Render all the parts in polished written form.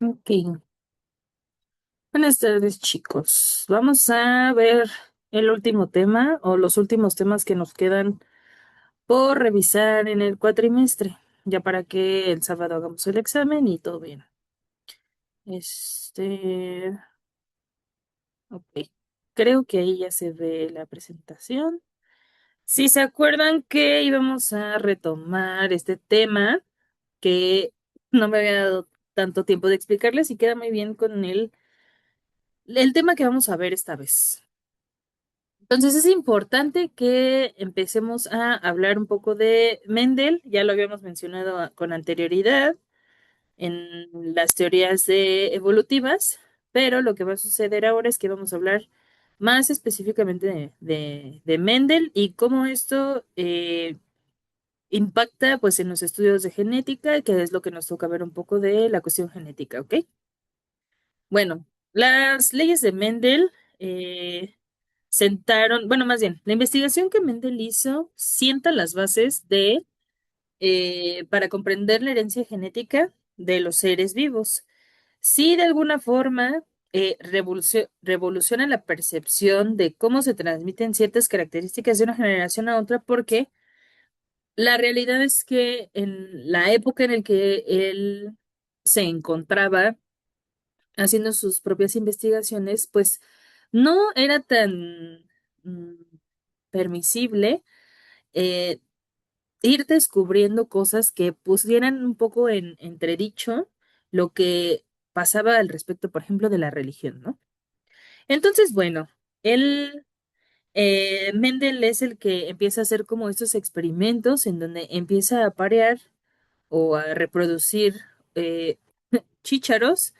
Ok, buenas tardes chicos. Vamos a ver el último tema o los últimos temas que nos quedan por revisar en el cuatrimestre, ya para que el sábado hagamos el examen y todo bien. Este, ok, creo que ahí ya se ve la presentación. Si se acuerdan que íbamos a retomar este tema que no me había dado tanto tiempo de explicarles y queda muy bien con el tema que vamos a ver esta vez. Entonces es importante que empecemos a hablar un poco de Mendel, ya lo habíamos mencionado con anterioridad en las teorías evolutivas, pero lo que va a suceder ahora es que vamos a hablar más específicamente de Mendel y cómo esto impacta pues en los estudios de genética, que es lo que nos toca ver un poco de la cuestión genética, ¿ok? Bueno, las leyes de Mendel sentaron, bueno, más bien, la investigación que Mendel hizo sienta las bases para comprender la herencia genética de los seres vivos. Sí, de alguna forma, revoluciona la percepción de cómo se transmiten ciertas características de una generación a otra, porque la realidad es que en la época en la que él se encontraba, haciendo sus propias investigaciones, pues no era tan mm, permisible eh, ir descubriendo cosas que pusieran un poco en entredicho lo que pasaba al respecto, por ejemplo, de la religión, ¿no? Entonces, bueno, él, Mendel es el que empieza a hacer como estos experimentos en donde empieza a parear o a reproducir eh, chícharos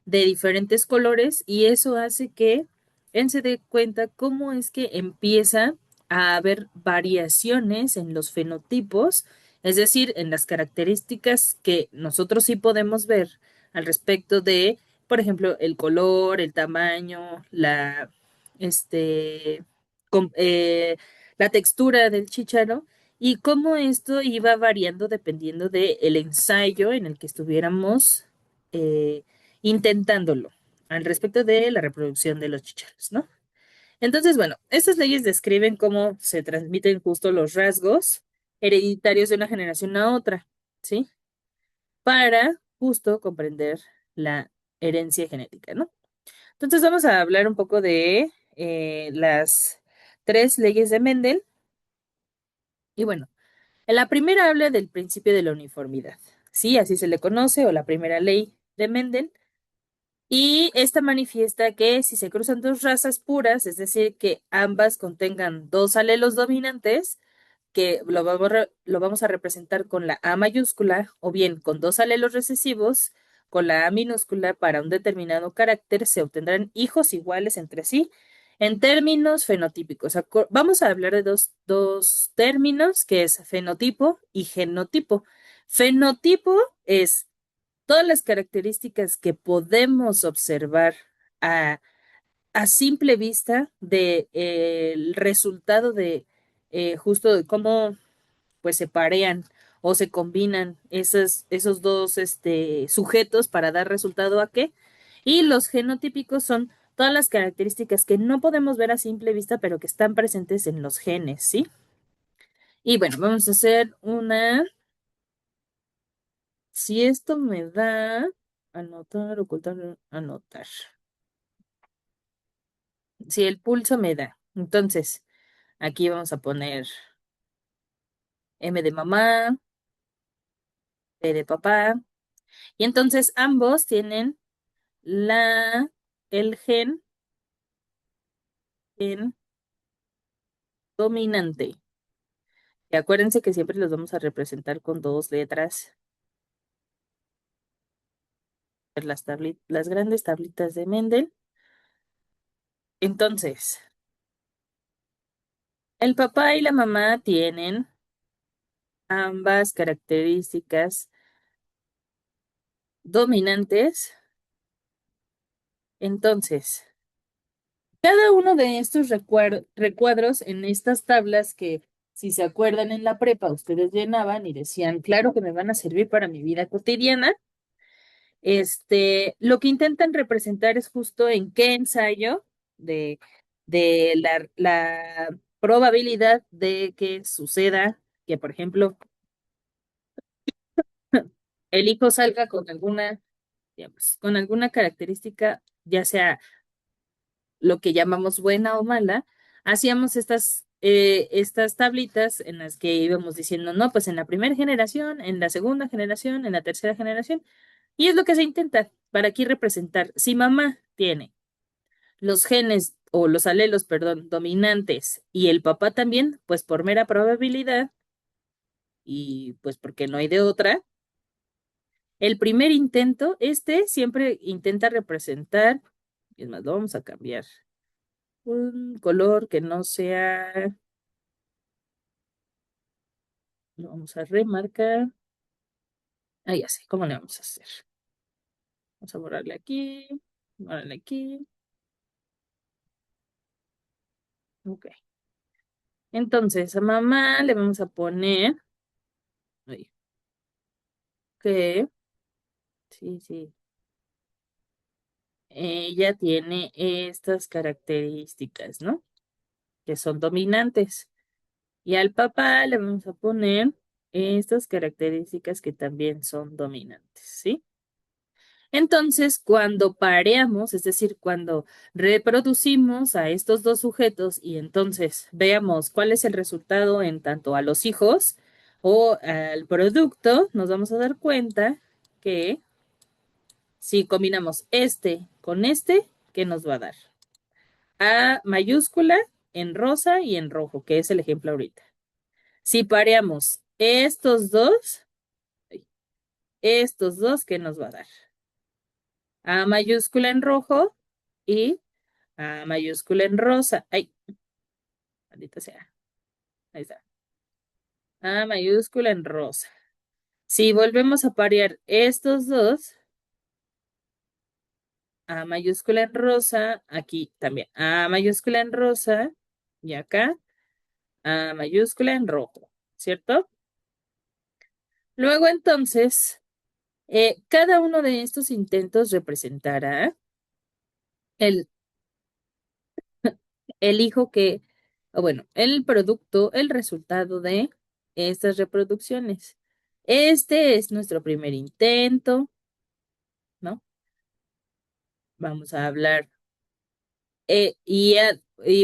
de diferentes colores y eso hace que él se dé cuenta cómo es que empieza a haber variaciones en los fenotipos, es decir, en las características que nosotros sí podemos ver al respecto de, por ejemplo, el color, el tamaño, este, com- eh, la textura del chícharo y cómo esto iba variando dependiendo del ensayo en el que estuviéramos intentándolo al respecto de la reproducción de los chícharos, ¿no? Entonces, bueno, estas leyes describen cómo se transmiten justo los rasgos hereditarios de una generación a otra, ¿sí? Para justo comprender la herencia genética, ¿no? Entonces vamos a hablar un poco de las tres leyes de Mendel. Y bueno, en la primera habla del principio de la uniformidad, ¿sí? Así se le conoce, o la primera ley de Mendel. Y esta manifiesta que si se cruzan dos razas puras, es decir, que ambas contengan dos alelos dominantes, que lo vamos a representar con la A mayúscula, o bien con dos alelos recesivos, con la A minúscula, para un determinado carácter, se obtendrán hijos iguales entre sí en términos fenotípicos. Vamos a hablar de dos términos, que es fenotipo y genotipo. Fenotipo es todas las características que podemos observar a, a simple vista de, el resultado de justo de cómo pues se parean o se combinan esos dos sujetos para dar resultado a qué. Y los genotípicos son todas las características que no podemos ver a simple vista, pero que están presentes en los genes, ¿sí? Y bueno, vamos a hacer si esto me da, anotar, ocultar, anotar. Si el pulso me da. Entonces, aquí vamos a poner M de mamá, P de papá. Y entonces ambos tienen la, el gen dominante. Y acuérdense que siempre los vamos a representar con dos letras, las grandes tablitas de Mendel. Entonces, el papá y la mamá tienen ambas características dominantes. Entonces, cada uno de estos recuadros en estas tablas que, si se acuerdan en la prepa, ustedes llenaban y decían, claro que me van a servir para mi vida cotidiana, Lo que intentan representar es justo en qué ensayo de, de la probabilidad de que suceda que, por ejemplo, el hijo salga con alguna, digamos, con alguna característica, ya sea lo que llamamos buena o mala, hacíamos estas tablitas en las que íbamos diciendo, no, pues en la primera generación, en la segunda generación, en la tercera generación, y es lo que se intenta para aquí representar. Si mamá tiene los genes o los alelos, perdón, dominantes y el papá también, pues por mera probabilidad y pues porque no hay de otra, el primer intento, siempre intenta representar, es más, lo vamos a cambiar, un color que no sea, lo vamos a remarcar, ah, ya sé, ¿cómo le vamos a hacer? Vamos a borrarle aquí, ok. Entonces, a mamá le vamos a poner, ay, que, sí, sí, ella tiene estas características, ¿no? Que son dominantes. Y al papá le vamos a poner estas características que también son dominantes, ¿sí? Entonces, cuando pareamos, es decir, cuando reproducimos a estos dos sujetos y entonces veamos cuál es el resultado en tanto a los hijos o al producto, nos vamos a dar cuenta que si combinamos este con este, ¿qué nos va a dar? A mayúscula en rosa y en rojo, que es el ejemplo ahorita. Si pareamos estos dos, ¿qué nos va a dar? A mayúscula en rojo y A mayúscula en rosa. Ay, maldita sea. Ahí está. A mayúscula en rosa. Si volvemos a parear estos dos, A mayúscula en rosa, aquí también. A mayúscula en rosa y acá A mayúscula en rojo, ¿cierto? Luego entonces, cada uno de estos intentos representará el, el hijo que, o bueno, el producto, el resultado de estas reproducciones. Este es nuestro primer intento, ¿no? Vamos a hablar. Y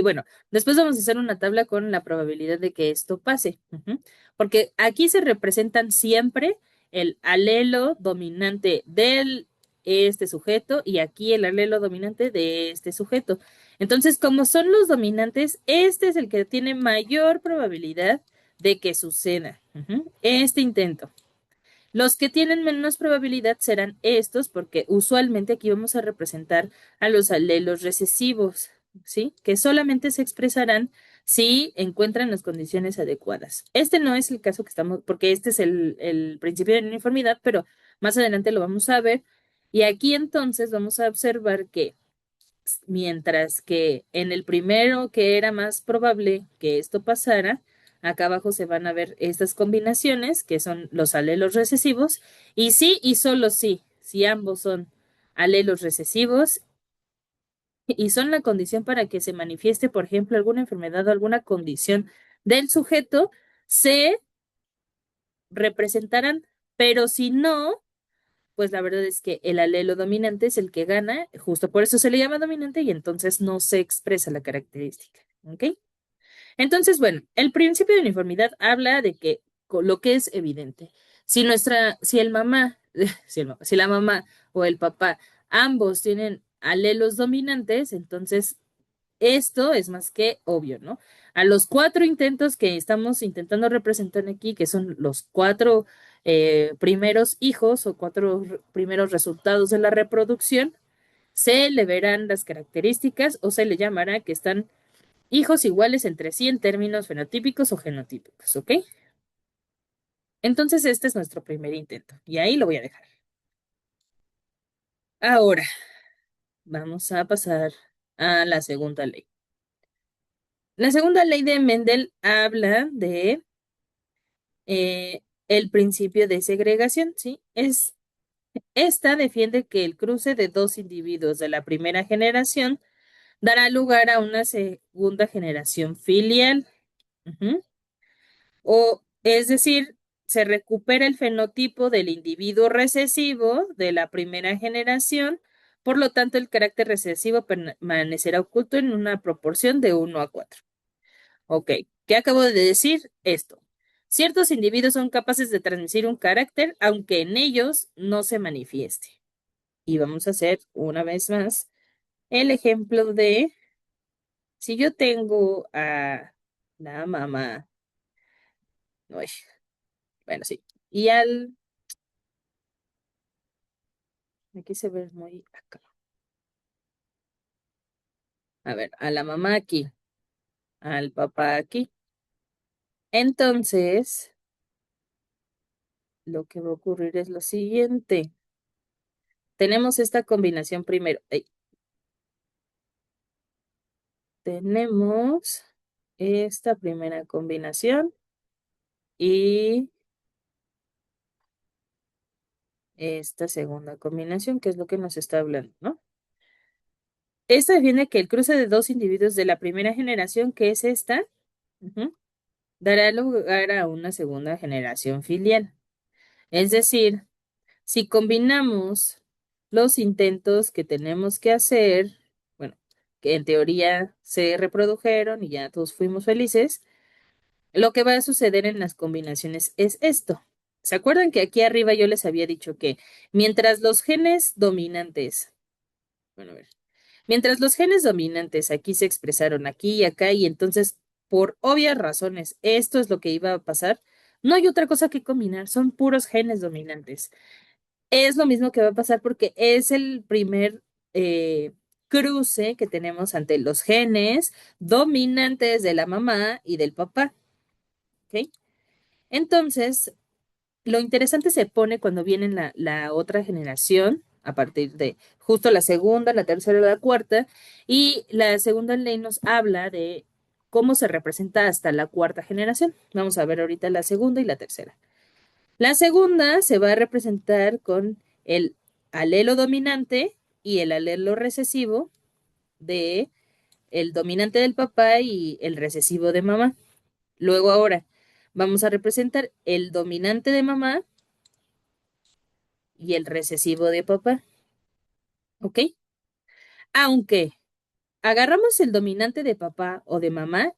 bueno, después vamos a hacer una tabla con la probabilidad de que esto pase. Ujú. Porque aquí se representan siempre el alelo dominante del este sujeto y aquí el alelo dominante de este sujeto. Entonces, como son los dominantes, este es el que tiene mayor probabilidad de que suceda este intento. Los que tienen menos probabilidad serán estos, porque usualmente aquí vamos a representar a los alelos recesivos, ¿sí? Que solamente se expresarán si encuentran las condiciones adecuadas. Este no es el caso que estamos, porque este es el principio de la uniformidad, pero más adelante lo vamos a ver. Y aquí entonces vamos a observar que mientras que en el primero que era más probable que esto pasara, acá abajo se van a ver estas combinaciones que son los alelos recesivos y sí y solo sí, si ambos son alelos recesivos y son la condición para que se manifieste, por ejemplo, alguna enfermedad o alguna condición del sujeto, se representarán, pero si no, pues la verdad es que el alelo dominante es el que gana, justo por eso se le llama dominante y entonces no se expresa la característica. ¿Ok? Entonces, bueno, el principio de uniformidad habla de que lo que es evidente, si el mamá, si la mamá o el papá, ambos tienen alelos dominantes, entonces esto es más que obvio, ¿no? A los cuatro intentos que estamos intentando representar aquí, que son los cuatro primeros hijos o cuatro primeros resultados de la reproducción, se le verán las características o se le llamará que están hijos iguales entre sí en términos fenotípicos o genotípicos, ¿ok? Entonces este es nuestro primer intento y ahí lo voy a dejar. Ahora vamos a pasar a la segunda ley. La segunda ley de Mendel habla de el principio de segregación, ¿sí? Esta defiende que el cruce de dos individuos de la primera generación dará lugar a una segunda generación filial. Ujú. O, es decir, se recupera el fenotipo del individuo recesivo de la primera generación, por lo tanto, el carácter recesivo permanecerá oculto en una proporción de 1 a 4. Ok, ¿qué acabo de decir? Esto. Ciertos individuos son capaces de transmitir un carácter, aunque en ellos no se manifieste. Y vamos a hacer una vez más el ejemplo de si yo tengo a la mamá, uy, bueno, sí, y aquí se ve muy acá, a ver, a la mamá aquí, al papá aquí. Entonces, lo que va a ocurrir es lo siguiente. Tenemos esta combinación primero. Tenemos esta primera combinación y esta segunda combinación, que es lo que nos está hablando, ¿no? Esta define que el cruce de dos individuos de la primera generación, que es esta, ujú, dará lugar a una segunda generación filial. Es decir, si combinamos los intentos que tenemos que hacer, bueno, que en teoría se reprodujeron y ya todos fuimos felices, lo que va a suceder en las combinaciones es esto. ¿Se acuerdan que aquí arriba yo les había dicho que mientras los genes dominantes, bueno, a ver, mientras los genes dominantes aquí se expresaron aquí y acá y entonces por obvias razones esto es lo que iba a pasar, no hay otra cosa que combinar, son puros genes dominantes. Es lo mismo que va a pasar porque es el primer cruce que tenemos ante los genes dominantes de la mamá y del papá. ¿Ok? Entonces, lo interesante se pone cuando viene la otra generación, a partir de justo la segunda, la tercera y la cuarta, y la segunda ley nos habla de cómo se representa hasta la cuarta generación. Vamos a ver ahorita la segunda y la tercera. La segunda se va a representar con el alelo dominante y el alelo recesivo de el dominante del papá y el recesivo de mamá. Luego ahora vamos a representar el dominante de mamá y el recesivo de papá, ¿ok? Aunque agarramos el dominante de papá o de mamá,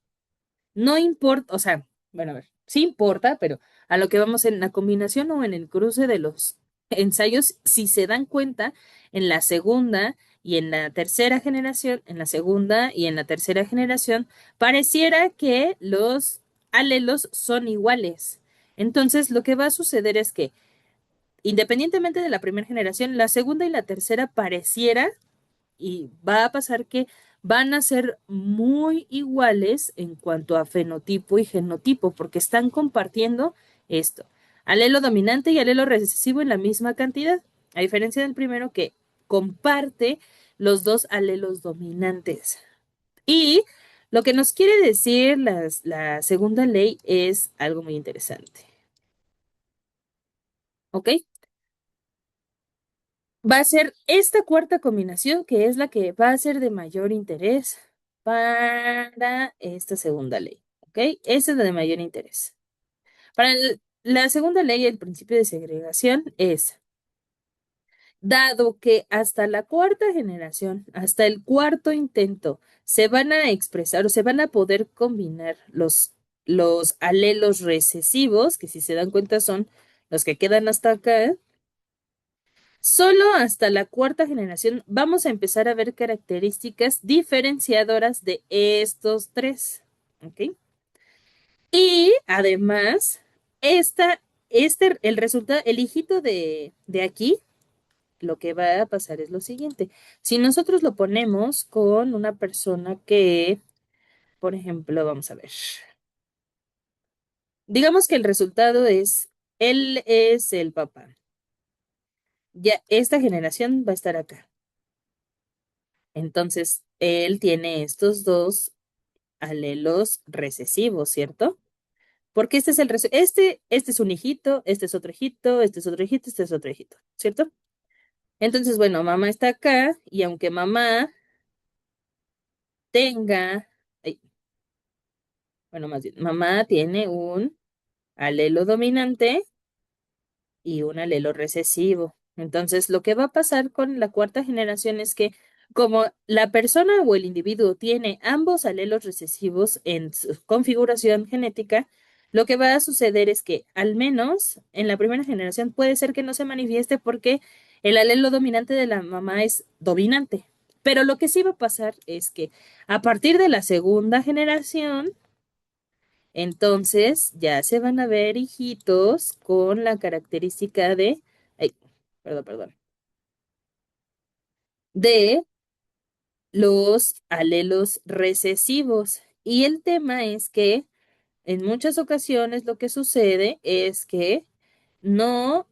no importa, o sea, bueno, a ver, sí importa, pero a lo que vamos en la combinación o en el cruce de los ensayos, si se dan cuenta, en la segunda y en la tercera generación, en la segunda y en la tercera generación, pareciera que los alelos son iguales. Entonces, lo que va a suceder es que, independientemente de la primera generación, la segunda y la tercera pareciera y va a pasar que van a ser muy iguales en cuanto a fenotipo y genotipo, porque están compartiendo esto, alelo dominante y alelo recesivo en la misma cantidad, a diferencia del primero que comparte los dos alelos dominantes. Y lo que nos quiere decir la segunda ley es algo muy interesante, ¿ok? Va a ser esta cuarta combinación que es la que va a ser de mayor interés para esta segunda ley. ¿Ok? Esa es la de mayor interés. Para la segunda ley, el principio de segregación es, dado que hasta la cuarta generación, hasta el cuarto intento, se van a expresar o se van a poder combinar los alelos recesivos, que si se dan cuenta son los que quedan hasta acá. Solo hasta la cuarta generación vamos a empezar a ver características diferenciadoras de estos tres. ¿Ok? Y además, el resultado, el hijito de aquí, lo que va a pasar es lo siguiente. Si nosotros lo ponemos con una persona que, por ejemplo, vamos a ver, digamos que el resultado es, él es el papá. Ya esta generación va a estar acá. Entonces, él tiene estos dos alelos recesivos, ¿cierto? porque este es este es un hijito, este es otro hijito, este es otro hijito, este es otro hijito, ¿cierto? Entonces, bueno, mamá está acá y aunque mamá tenga, ay, bueno, más bien, mamá tiene un alelo dominante y un alelo recesivo. Entonces, lo que va a pasar con la cuarta generación es que como la persona o el individuo tiene ambos alelos recesivos en su configuración genética, lo que va a suceder es que al menos en la primera generación puede ser que no se manifieste porque el alelo dominante de la mamá es dominante. Pero lo que sí va a pasar es que a partir de la segunda generación, entonces ya se van a ver hijitos con la característica de, ay, perdón, de los alelos recesivos. Y el tema es que en muchas ocasiones lo que sucede es que no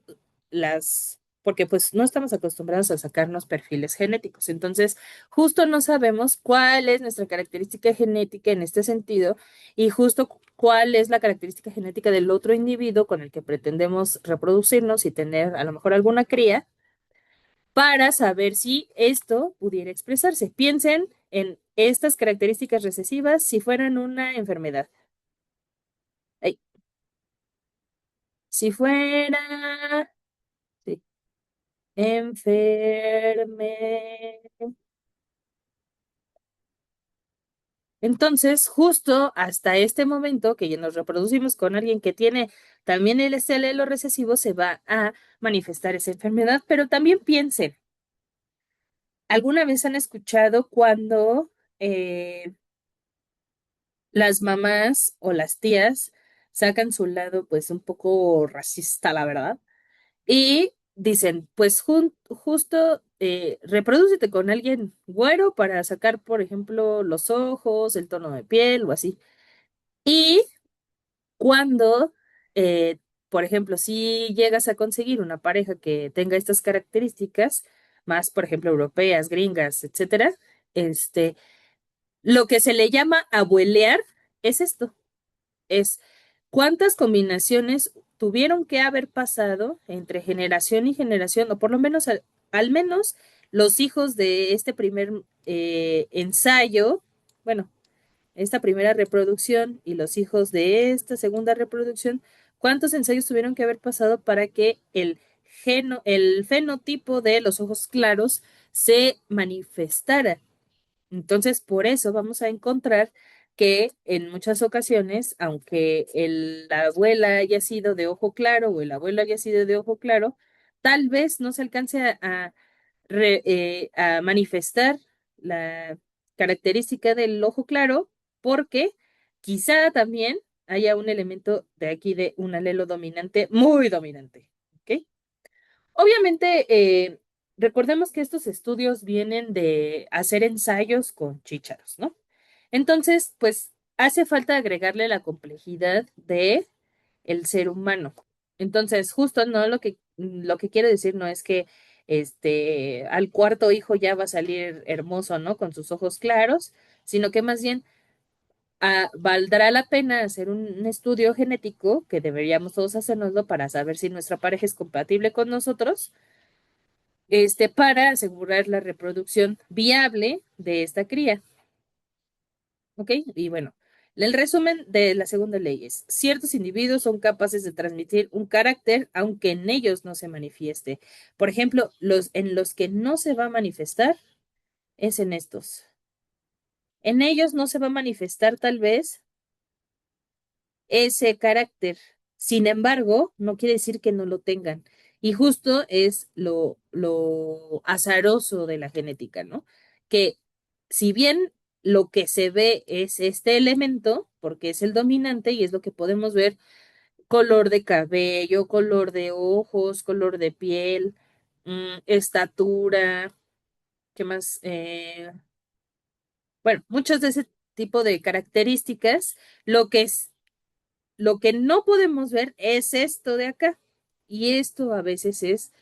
porque pues no estamos acostumbrados a sacarnos perfiles genéticos. Entonces, justo no sabemos cuál es nuestra característica genética en este sentido y justo cuál es la característica genética del otro individuo con el que pretendemos reproducirnos y tener a lo mejor alguna cría para saber si esto pudiera expresarse. Piensen en estas características recesivas si fueran una enfermedad. Ay, si fuera, sí, enferme. Entonces, justo hasta este momento que ya nos reproducimos con alguien que tiene también el SLL recesivo, se va a manifestar esa enfermedad, pero también piensen, ¿alguna vez han escuchado cuando las mamás o las tías sacan su lado pues un poco racista, la verdad? Y dicen, pues justo reprodúcete con alguien güero para sacar, por ejemplo, los ojos, el tono de piel o así. Y cuando, eh, por ejemplo, si llegas a conseguir una pareja que tenga estas características, más, por ejemplo, europeas, gringas, etcétera, este, lo que se le llama abuelear es esto, es cuántas combinaciones tuvieron que haber pasado entre generación y generación, o por lo menos, al menos los hijos de este primer ensayo, bueno, esta primera reproducción y los hijos de esta segunda reproducción, ¿cuántos ensayos tuvieron que haber pasado para que el fenotipo de los ojos claros se manifestara? Entonces, por eso vamos a encontrar que en muchas ocasiones, aunque la abuela haya sido de ojo claro o el abuelo haya sido de ojo claro, tal vez no se alcance a manifestar la característica del ojo claro porque quizá también haya un elemento de aquí de un alelo dominante muy dominante. ¿Ok? Obviamente, recordemos que estos estudios vienen de hacer ensayos con chícharos, ¿no? Entonces, pues hace falta agregarle la complejidad de el ser humano. Entonces, justo no lo que quiero decir no es que al cuarto hijo ya va a salir hermoso, ¿no? Con sus ojos claros, sino que más bien valdrá la pena hacer un estudio genético que deberíamos todos hacernoslo para saber si nuestra pareja es compatible con nosotros para asegurar la reproducción viable de esta cría. ¿Ok? Y bueno, el resumen de la segunda ley es, ciertos individuos son capaces de transmitir un carácter aunque en ellos no se manifieste. Por ejemplo, los en los que no se va a manifestar es en estos. En ellos no se va a manifestar tal vez ese carácter. Sin embargo, no quiere decir que no lo tengan. Y justo es lo azaroso de la genética, ¿no? Que si bien lo que se ve es este elemento, porque es el dominante y es lo que podemos ver, color de cabello, color de ojos, color de piel, estatura, ¿qué más? Bueno, muchos de ese tipo de características, lo que es lo que no podemos ver es esto de acá. Y esto a veces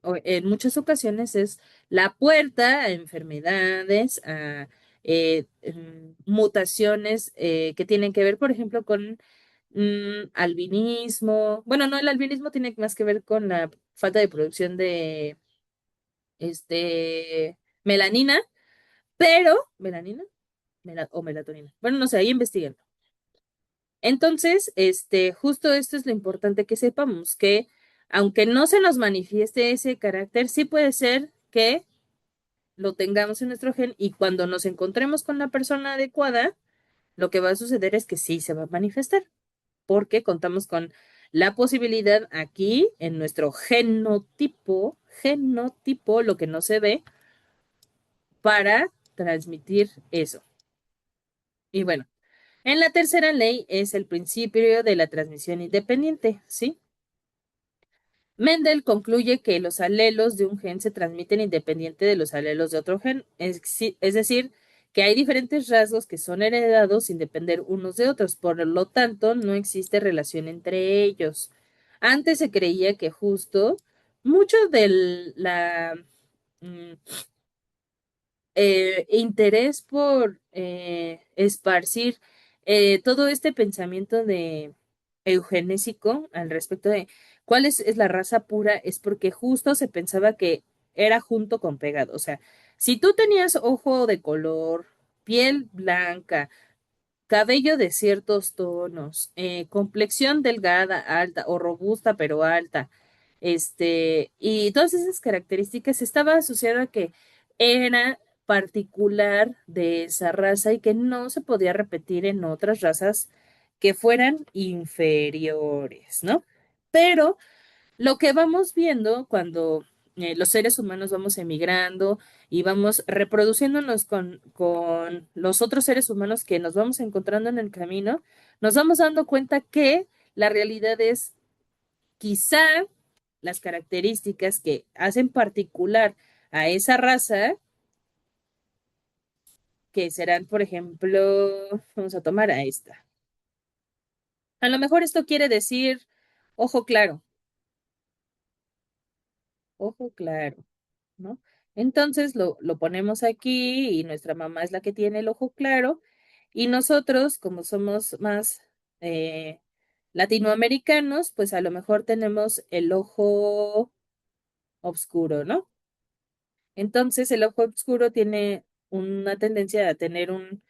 o en muchas ocasiones es la puerta a enfermedades, a mutaciones que tienen que ver, por ejemplo, con albinismo. Bueno, no, el albinismo tiene más que ver con la falta de producción de melanina, pero, ¿melanina? O melatonina. Bueno, no sé, ahí investiguen. Entonces, justo esto es lo importante que sepamos, que aunque no se nos manifieste ese carácter, sí puede ser que lo tengamos en nuestro gen y cuando nos encontremos con la persona adecuada, lo que va a suceder es que sí se va a manifestar, porque contamos con la posibilidad aquí en nuestro genotipo, lo que no se ve, para transmitir eso. Y bueno, en la tercera ley es el principio de la transmisión independiente, ¿sí? Mendel concluye que los alelos de un gen se transmiten independiente de los alelos de otro gen, es decir, que hay diferentes rasgos que son heredados sin depender unos de otros, por lo tanto, no existe relación entre ellos. Antes se creía que justo mucho de la mm, interés por esparcir todo este pensamiento de eugenésico al respecto de cuál es la raza pura, es porque justo se pensaba que era junto con pegado. O sea, si tú tenías ojo de color, piel blanca, cabello de ciertos tonos, complexión delgada, alta o robusta pero alta, y todas esas características estaba asociado a que era particular de esa raza y que no se podía repetir en otras razas que fueran inferiores, ¿no? Pero lo que vamos viendo cuando los seres humanos vamos emigrando y vamos reproduciéndonos con los otros seres humanos que nos vamos encontrando en el camino, nos vamos dando cuenta que la realidad es quizá las características que hacen particular a esa raza, que serán, por ejemplo, vamos a tomar a esta. A lo mejor esto quiere decir ojo claro, ojo claro. ¿No? Entonces lo ponemos aquí y nuestra mamá es la que tiene el ojo claro y nosotros, como somos más eh, latinoamericanos, pues a lo mejor tenemos el ojo oscuro, ¿no? Entonces el ojo oscuro tiene una tendencia a tener un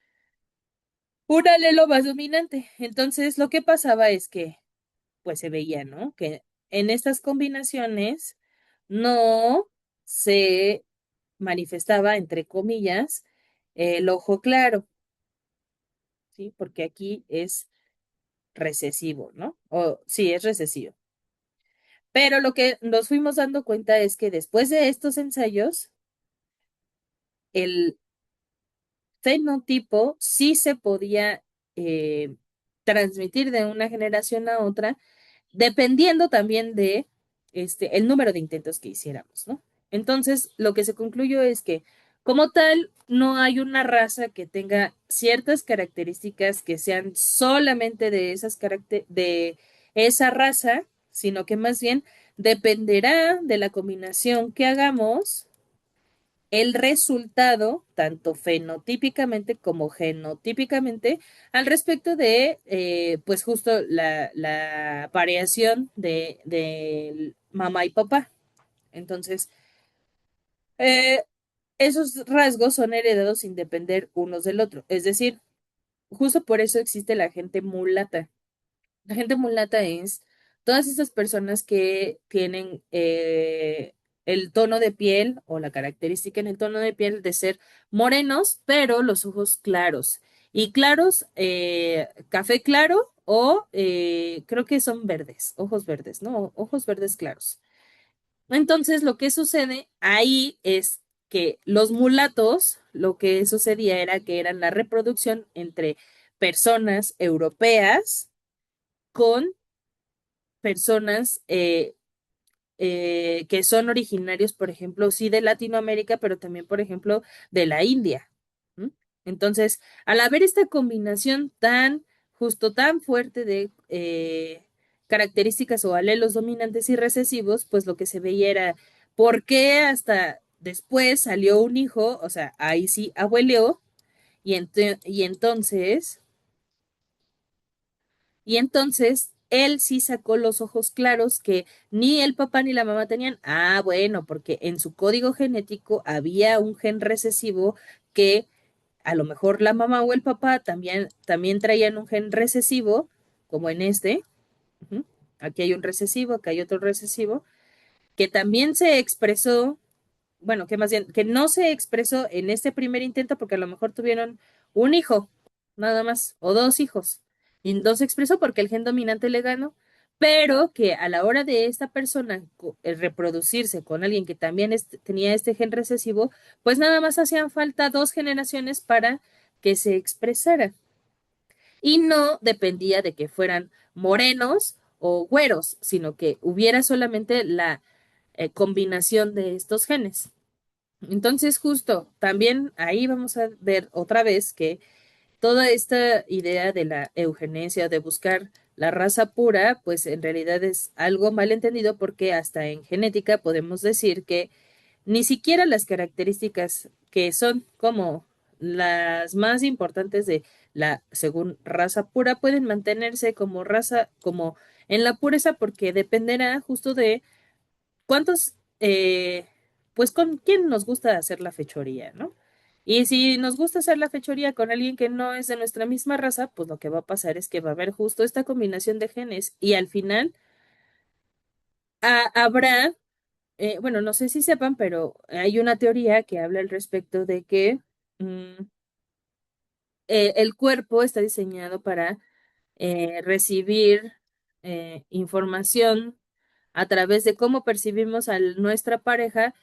alelo más dominante. Entonces lo que pasaba es que, pues se veía, ¿no? Que en estas combinaciones no se manifestaba, entre comillas, el ojo claro, ¿sí? Porque aquí es recesivo, ¿no? O sí, es recesivo. Pero lo que nos fuimos dando cuenta es que después de estos ensayos, el fenotipo sí se podía transmitir de una generación a otra dependiendo también de el número de intentos que hiciéramos, ¿no? Entonces, lo que se concluyó es que, como tal, no hay una raza que tenga ciertas características que sean solamente de de esa raza, sino que más bien dependerá de la combinación que hagamos el resultado, tanto fenotípicamente como genotípicamente, al respecto de, pues justo la variación de mamá y papá. Entonces, eh, esos rasgos son heredados sin depender unos del otro. Es decir, justo por eso existe la gente mulata. La gente mulata es todas esas personas que tienen el tono de piel o la característica en el tono de piel de ser morenos, pero los ojos claros. Y claros, café claro o creo que son verdes, ojos verdes, ¿no? Ojos verdes claros. Entonces, lo que sucede ahí es que los mulatos, lo que sucedía era que eran la reproducción entre personas europeas con personas que son originarios, por ejemplo, sí de Latinoamérica, pero también, por ejemplo, de la India. ¿M? Entonces, al haber esta combinación tan fuerte de características o alelos dominantes y recesivos, pues lo que se veía era, ¿por qué hasta después salió un hijo? O sea, ahí sí abueleó, y entonces Y entonces él sí sacó los ojos claros que ni el papá ni la mamá tenían. Ah, bueno, porque en su código genético había un gen recesivo que a lo mejor la mamá o el papá también traían un gen recesivo, como en este. Ujú. Aquí hay un recesivo, acá hay otro recesivo, que también se expresó, bueno, que más bien, que no se expresó en este primer intento porque a lo mejor tuvieron un hijo, nada más, o dos hijos. Y no se expresó porque el gen dominante le ganó, pero que a la hora de esta persona reproducirse con alguien que también tenía este gen recesivo, pues nada más hacían falta dos generaciones para que se expresara. Y no dependía de que fueran morenos o güeros, sino que hubiera solamente la combinación de estos genes. Entonces, justo, también ahí vamos a ver otra vez que toda esta idea de la eugenesia, de buscar la raza pura, pues en realidad es algo mal entendido porque hasta en genética podemos decir que ni siquiera las características que son como las más importantes de la, según raza pura, pueden mantenerse como raza, como en la pureza, porque dependerá justo de ¿cuántos, pues con quién nos gusta hacer la fechoría, ¿no? Y si nos gusta hacer la fechoría con alguien que no es de nuestra misma raza, pues lo que va a pasar es que va a haber justo esta combinación de genes y al final habrá, bueno, no sé si sepan, pero hay una teoría que habla al respecto de que mm, el cuerpo está diseñado para recibir información a través de cómo percibimos a nuestra pareja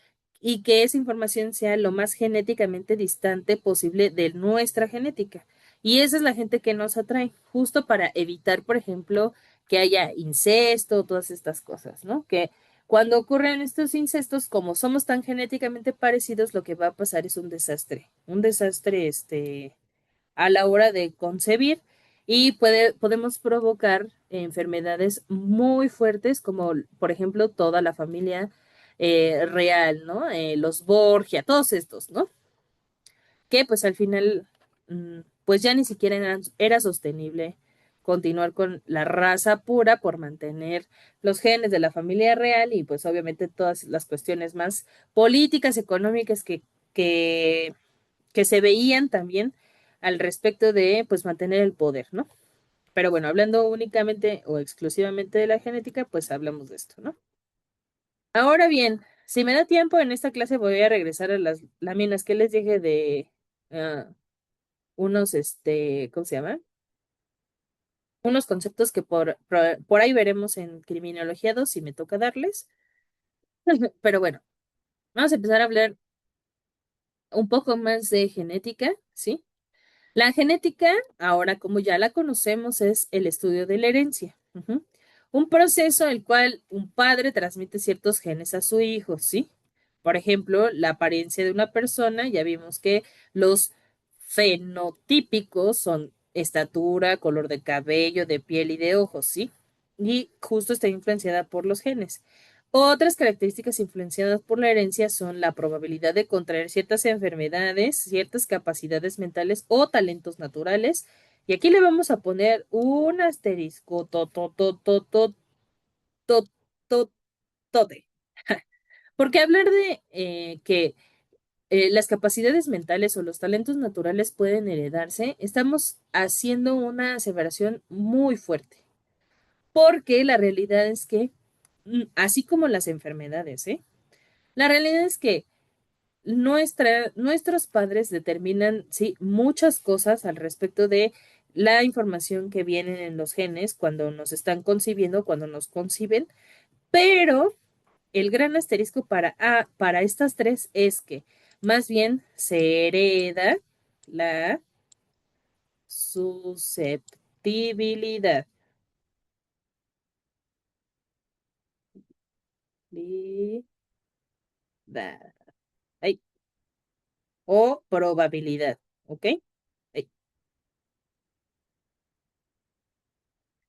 y que esa información sea lo más genéticamente distante posible de nuestra genética. Y esa es la gente que nos atrae, justo para evitar, por ejemplo, que haya incesto, todas estas cosas, ¿no? Que cuando ocurren estos incestos, como somos tan genéticamente parecidos, lo que va a pasar es un desastre, a la hora de concebir y podemos provocar enfermedades muy fuertes como por ejemplo toda la familia real, ¿no? Los Borgia, todos estos, ¿no? Que pues al final pues ya ni siquiera era sostenible continuar con la raza pura por mantener los genes de la familia real y pues obviamente todas las cuestiones más políticas, económicas que que se veían también al respecto de pues mantener el poder, ¿no? Pero bueno, hablando únicamente o exclusivamente de la genética, pues hablamos de esto, ¿no? Ahora bien, si me da tiempo en esta clase voy a regresar a las láminas que les dije de ah, unos, ¿cómo se llama? Unos conceptos que por ahí veremos en Criminología 2 si me toca darles. Pero bueno, vamos a empezar a hablar un poco más de genética, ¿sí? La genética, ahora como ya la conocemos, es el estudio de la herencia. Ujú. Un proceso en el cual un padre transmite ciertos genes a su hijo, ¿sí? Por ejemplo, la apariencia de una persona, ya vimos que los fenotípicos son estatura, color de cabello, de piel y de ojos, ¿sí? Y justo está influenciada por los genes. Otras características influenciadas por la herencia son la probabilidad de contraer ciertas enfermedades, ciertas capacidades mentales o talentos naturales. Y aquí le vamos a poner un asterisco, to, tote. Porque hablar de que las capacidades mentales o los talentos naturales pueden heredarse, estamos haciendo una aseveración muy fuerte. Porque la realidad es que, así como las enfermedades, ¿eh? La realidad es que nuestros padres determinan, sí, muchas cosas al respecto de la información que viene en los genes cuando nos están concibiendo, cuando nos conciben, pero el gran asterisco para estas tres es que más bien se hereda la susceptibilidad li- ay, o probabilidad, ¿ok? Ay,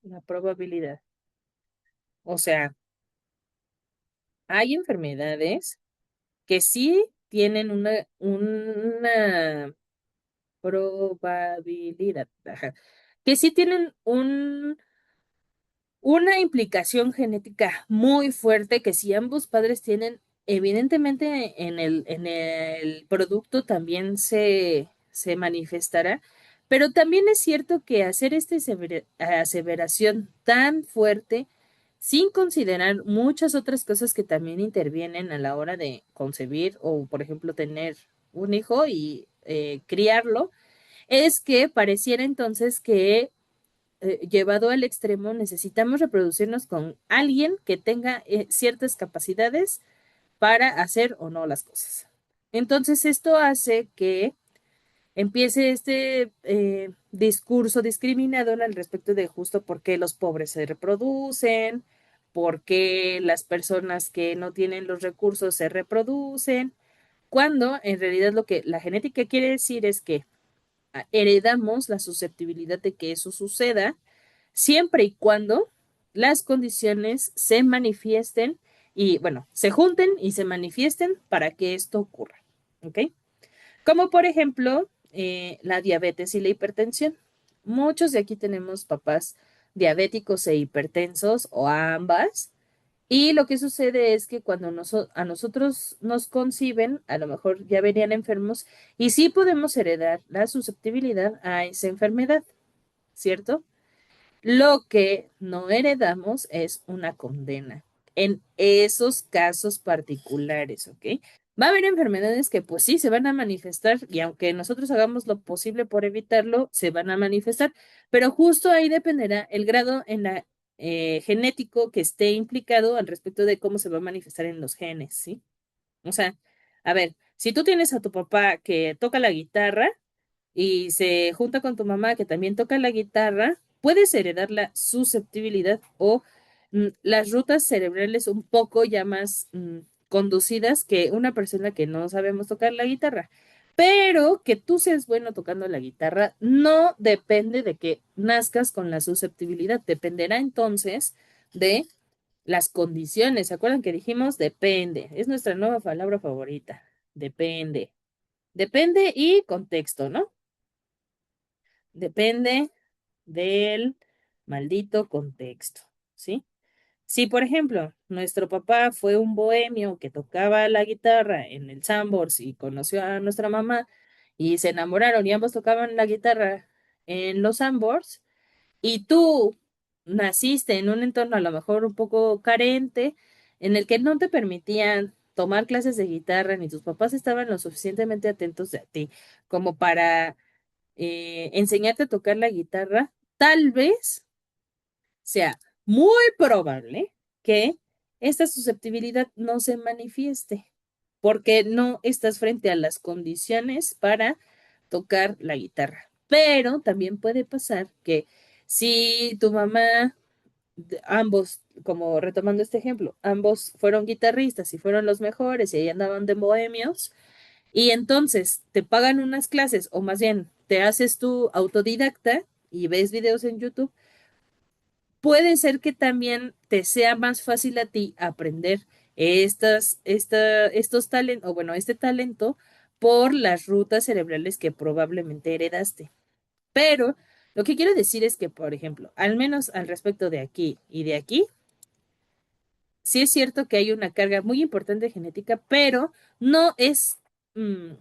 la probabilidad. O sea, hay enfermedades que sí tienen una probabilidad, ajá, que sí tienen un Una implicación genética muy fuerte que si ambos padres tienen, evidentemente en el producto también se manifestará, pero también es cierto que hacer esta aseveración tan fuerte, sin considerar muchas otras cosas que también intervienen a la hora de concebir o, por ejemplo, tener un hijo y criarlo, es que pareciera entonces que llevado al extremo, necesitamos reproducirnos con alguien que tenga ciertas capacidades para hacer o no las cosas. Entonces, esto hace que empiece este discurso discriminador al respecto de justo por qué los pobres se reproducen, por qué las personas que no tienen los recursos se reproducen, cuando en realidad lo que la genética quiere decir es que heredamos la susceptibilidad de que eso suceda siempre y cuando las condiciones se manifiesten y, bueno, se junten y se manifiesten para que esto ocurra. ¿Ok? Como por ejemplo, la diabetes y la hipertensión. Muchos de aquí tenemos papás diabéticos e hipertensos o ambas. Y lo que sucede es que cuando a nosotros nos conciben, a lo mejor ya venían enfermos y sí podemos heredar la susceptibilidad a esa enfermedad, ¿cierto? Lo que no heredamos es una condena en esos casos particulares, ¿ok? Va a haber enfermedades que pues sí se van a manifestar y aunque nosotros hagamos lo posible por evitarlo, se van a manifestar, pero justo ahí dependerá el grado en la genético que esté implicado al respecto de cómo se va a manifestar en los genes, ¿sí? O sea, a ver, si tú tienes a tu papá que toca la guitarra, y se junta con tu mamá que también toca la guitarra, puedes heredar la susceptibilidad o las rutas cerebrales un poco ya más conducidas que una persona que no sabemos tocar la guitarra. Pero que tú seas bueno tocando la guitarra no depende de que nazcas con la susceptibilidad, dependerá entonces de las condiciones. ¿Se acuerdan que dijimos depende? Es nuestra nueva palabra favorita. Depende. Depende y contexto, ¿no? Depende del maldito contexto, ¿sí? Si, por ejemplo, nuestro papá fue un bohemio que tocaba la guitarra en el Sambors y conoció a nuestra mamá y se enamoraron y ambos tocaban la guitarra en los Sambors, y tú naciste en un entorno a lo mejor un poco carente, en el que no te permitían tomar clases de guitarra, ni tus papás estaban lo suficientemente atentos a ti como para enseñarte a tocar la guitarra, tal vez sea muy probable que esta susceptibilidad no se manifieste, porque no estás frente a las condiciones para tocar la guitarra. Pero también puede pasar que si tu mamá, ambos, como retomando este ejemplo, ambos fueron guitarristas y fueron los mejores y ahí andaban de bohemios, y entonces te pagan unas clases, o más bien te haces tú autodidacta y ves videos en YouTube, puede ser que también te sea más fácil a ti aprender estos talentos, o bueno, este talento por las rutas cerebrales que probablemente heredaste. Pero lo que quiero decir es que, por ejemplo, al menos al respecto de aquí y de aquí, sí es cierto que hay una carga muy importante genética, pero no es, mm,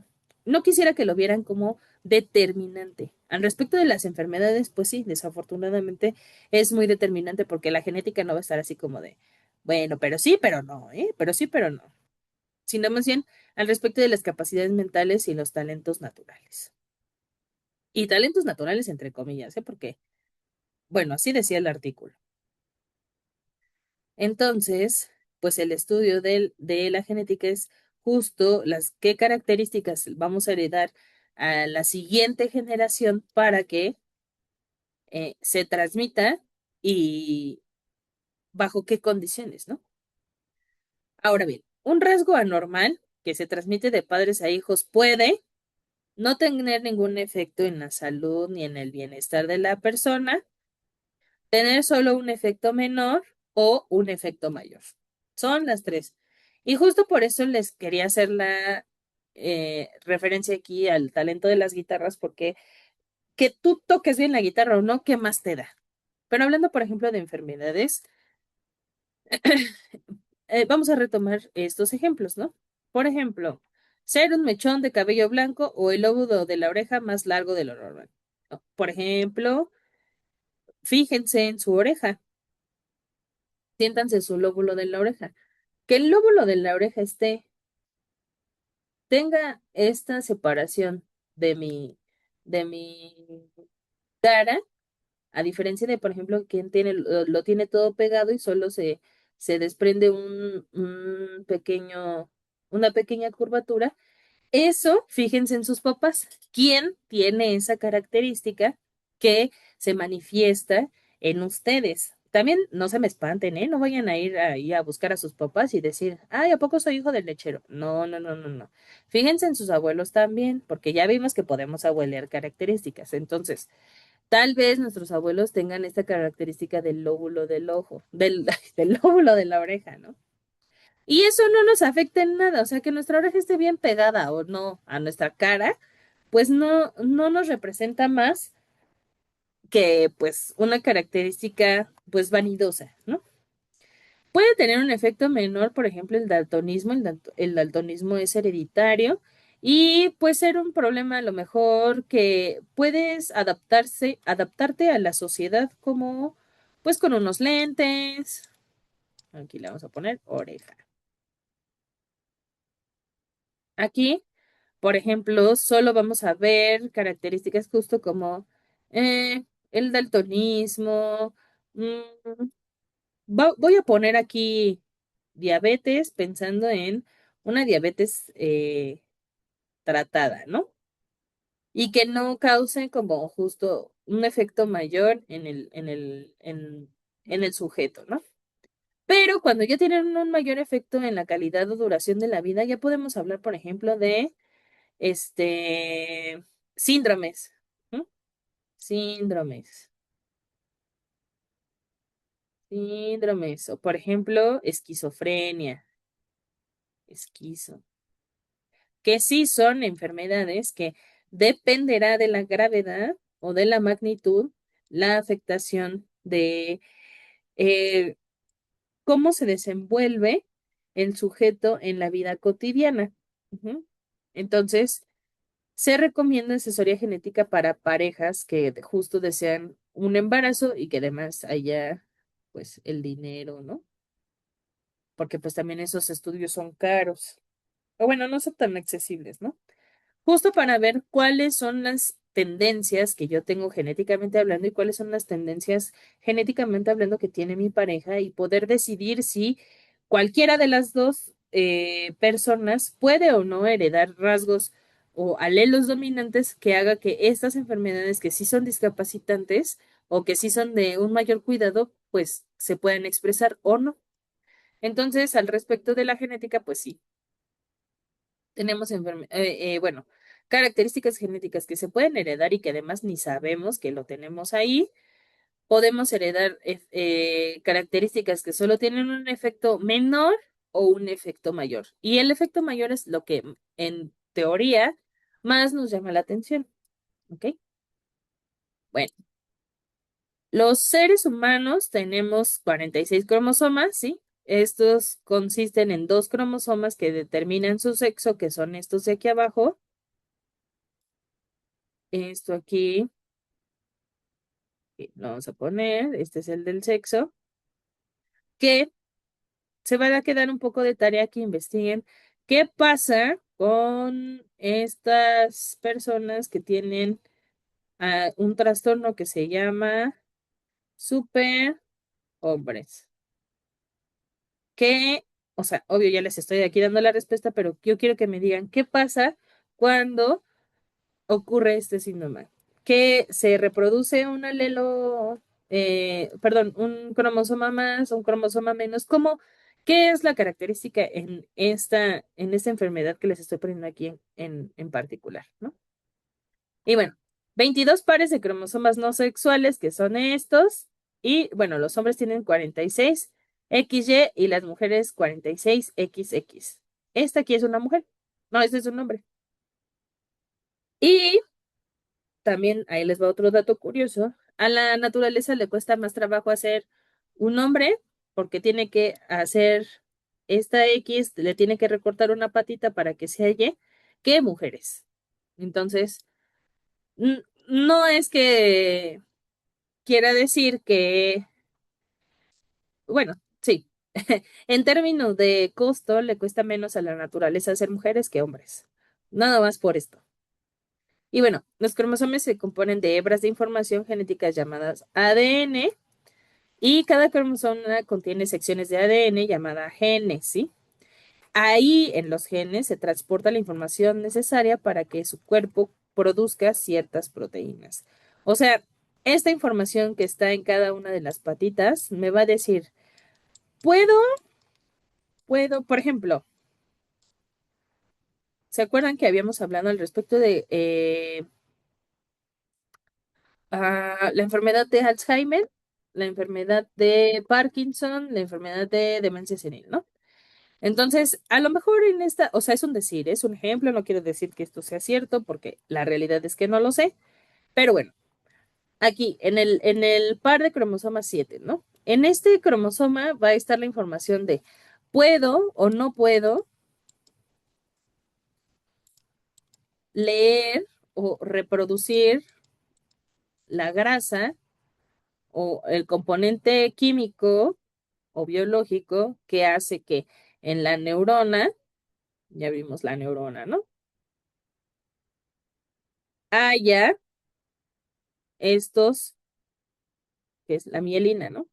no quisiera que lo vieran como determinante. Al respecto de las enfermedades, pues sí, desafortunadamente es muy determinante porque la genética no va a estar así como de, bueno, pero sí, pero no, ¿eh? Pero sí, pero no. Sino más bien al respecto de las capacidades mentales y los talentos naturales. Y talentos naturales entre comillas, ¿eh? Porque, bueno, así decía el artículo. Entonces, pues el estudio de la genética es justo las qué características vamos a heredar a la siguiente generación para que se transmita y bajo qué condiciones, ¿no? Ahora bien, un rasgo anormal que se transmite de padres a hijos puede no tener ningún efecto en la salud ni en el bienestar de la persona, tener solo un efecto menor o un efecto mayor. Son las tres. Y justo por eso les quería hacer la referencia aquí al talento de las guitarras, porque que tú toques bien la guitarra o no, ¿qué más te da? Pero hablando, por ejemplo, de enfermedades, vamos a retomar estos ejemplos, ¿no? Por ejemplo, ser un mechón de cabello blanco o el lóbulo de la oreja más largo de lo normal, ¿no? Por ejemplo, fíjense en su oreja, siéntanse su lóbulo de la oreja. Que el lóbulo de la oreja tenga esta separación de mi cara, a diferencia de, por ejemplo, quien lo tiene todo pegado y solo se desprende una pequeña curvatura. Eso, fíjense en sus papás. ¿Quién tiene esa característica que se manifiesta en ustedes? También no se me espanten, ¿eh? No vayan a ir ahí a buscar a sus papás y decir, ay, ¿a poco soy hijo del lechero? No, no, no, no, no. Fíjense en sus abuelos también, porque ya vimos que podemos abuelear características. Entonces, tal vez nuestros abuelos tengan esta característica del lóbulo del ojo, del lóbulo de la oreja, ¿no? Y eso no nos afecta en nada, o sea, que nuestra oreja esté bien pegada o no a nuestra cara, pues no nos representa más que pues una característica pues vanidosa, ¿no? Puede tener un efecto menor, por ejemplo, el daltonismo. El daltonismo es hereditario y puede ser un problema a lo mejor que puedes adaptarte a la sociedad como pues con unos lentes. Aquí le vamos a poner oreja. Aquí, por ejemplo, solo vamos a ver características justo como el daltonismo. mm, Voy a poner aquí diabetes pensando en una diabetes tratada, ¿no? Y que no cause como justo un efecto mayor en el sujeto, ¿no? Pero cuando ya tienen un mayor efecto en la calidad o duración de la vida, ya podemos hablar, por ejemplo, de este síndromes, ¿no? Síndromes, síndromes, o por ejemplo, esquizofrenia, esquizo, que sí son enfermedades que dependerá de la gravedad o de la magnitud, la afectación de eh, cómo se desenvuelve el sujeto en la vida cotidiana. Ujú. Entonces, se recomienda asesoría genética para parejas que justo desean un embarazo y que además haya, pues, el dinero, ¿no? Porque pues también esos estudios son caros. O bueno, no son tan accesibles, ¿no? Justo para ver cuáles son las tendencias que yo tengo genéticamente hablando y cuáles son las tendencias genéticamente hablando que tiene mi pareja y poder decidir si cualquiera de las dos personas puede o no heredar rasgos o alelos dominantes que haga que estas enfermedades que sí son discapacitantes o que sí son de un mayor cuidado, pues se puedan expresar o no. Entonces, al respecto de la genética, pues sí, tenemos bueno, características genéticas que se pueden heredar y que además ni sabemos que lo tenemos ahí. Podemos heredar características que solo tienen un efecto menor o un efecto mayor. Y el efecto mayor es lo que en teoría más nos llama la atención. ¿Ok? Bueno, los seres humanos tenemos 46 cromosomas, ¿sí? Estos consisten en dos cromosomas que determinan su sexo, que son estos de aquí abajo. Esto aquí lo vamos a poner, este es el del sexo, que se van a quedar un poco de tarea que investiguen qué pasa con estas personas que tienen un trastorno que se llama superhombres. Que, o sea, obvio ya les estoy aquí dando la respuesta, pero yo quiero que me digan qué pasa cuando ocurre este síndrome, que se reproduce un alelo, perdón, un cromosoma más, un cromosoma menos. ¿Qué es la característica en esta enfermedad que les estoy poniendo aquí en particular, ¿no? Y bueno, 22 pares de cromosomas no sexuales, que son estos, y bueno, los hombres tienen 46 XY y las mujeres 46 XX. Esta aquí es una mujer, no, este es un hombre. Y también ahí les va otro dato curioso. a la naturaleza le cuesta más trabajo hacer un hombre porque tiene que hacer esta X, le tiene que recortar una patita para que se halle, que mujeres. Entonces, no es que quiera decir que, bueno, sí, en términos de costo le cuesta menos a la naturaleza ser mujeres que hombres. Nada más por esto. Y bueno, los cromosomas se componen de hebras de información genética llamadas ADN y cada cromosoma contiene secciones de ADN llamada genes, ¿sí? Ahí en los genes se transporta la información necesaria para que su cuerpo produzca ciertas proteínas. O sea, esta información que está en cada una de las patitas me va a decir, puedo, por ejemplo, ¿se acuerdan que habíamos hablado al respecto de la enfermedad de Alzheimer, la enfermedad de Parkinson, la enfermedad de demencia senil, ¿no? Entonces, a lo mejor en esta, o sea, es un decir, es un ejemplo, no quiero decir que esto sea cierto, porque la realidad es que no lo sé, pero bueno, aquí en el par de cromosomas 7, ¿no? En este cromosoma va a estar la información de puedo o no puedo leer o reproducir la grasa o el componente químico o biológico que hace que en la neurona, ya vimos la neurona, ¿no? Haya estos, que es la mielina, ¿no?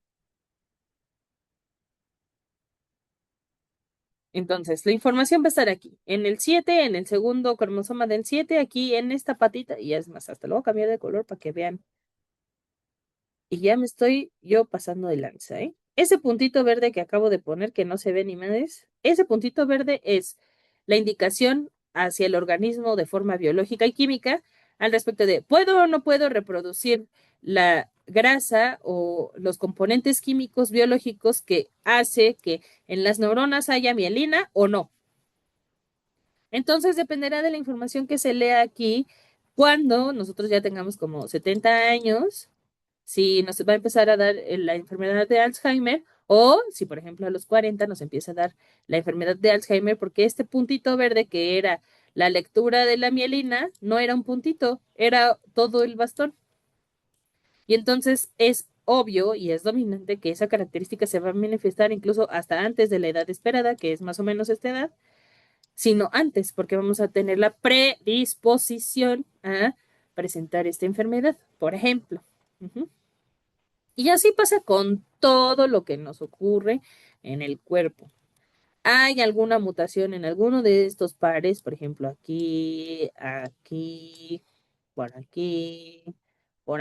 Entonces, la información va a estar aquí, en el 7, en el segundo cromosoma del 7, aquí en esta patita, y es más, hasta luego cambiar de color para que vean. Y ya me estoy yo pasando de lanza, ¿eh? Ese puntito verde que acabo de poner, que no se ve ni madres, ese puntito verde es la indicación hacia el organismo de forma biológica y química al respecto de ¿puedo o no puedo reproducir la grasa o los componentes químicos biológicos que hace que en las neuronas haya mielina o no? Entonces dependerá de la información que se lea aquí cuando nosotros ya tengamos como 70 años, si nos va a empezar a dar la enfermedad de Alzheimer o si, por ejemplo, a los 40 nos empieza a dar la enfermedad de Alzheimer porque este puntito verde que era la lectura de la mielina no era un puntito, era todo el bastón. Y entonces es obvio y es dominante que esa característica se va a manifestar incluso hasta antes de la edad esperada, que es más o menos esta edad, sino antes, porque vamos a tener la predisposición a presentar esta enfermedad, por ejemplo. Ujú. Y así pasa con todo lo que nos ocurre en el cuerpo. ¿Hay alguna mutación en alguno de estos pares? Por ejemplo, aquí, aquí, por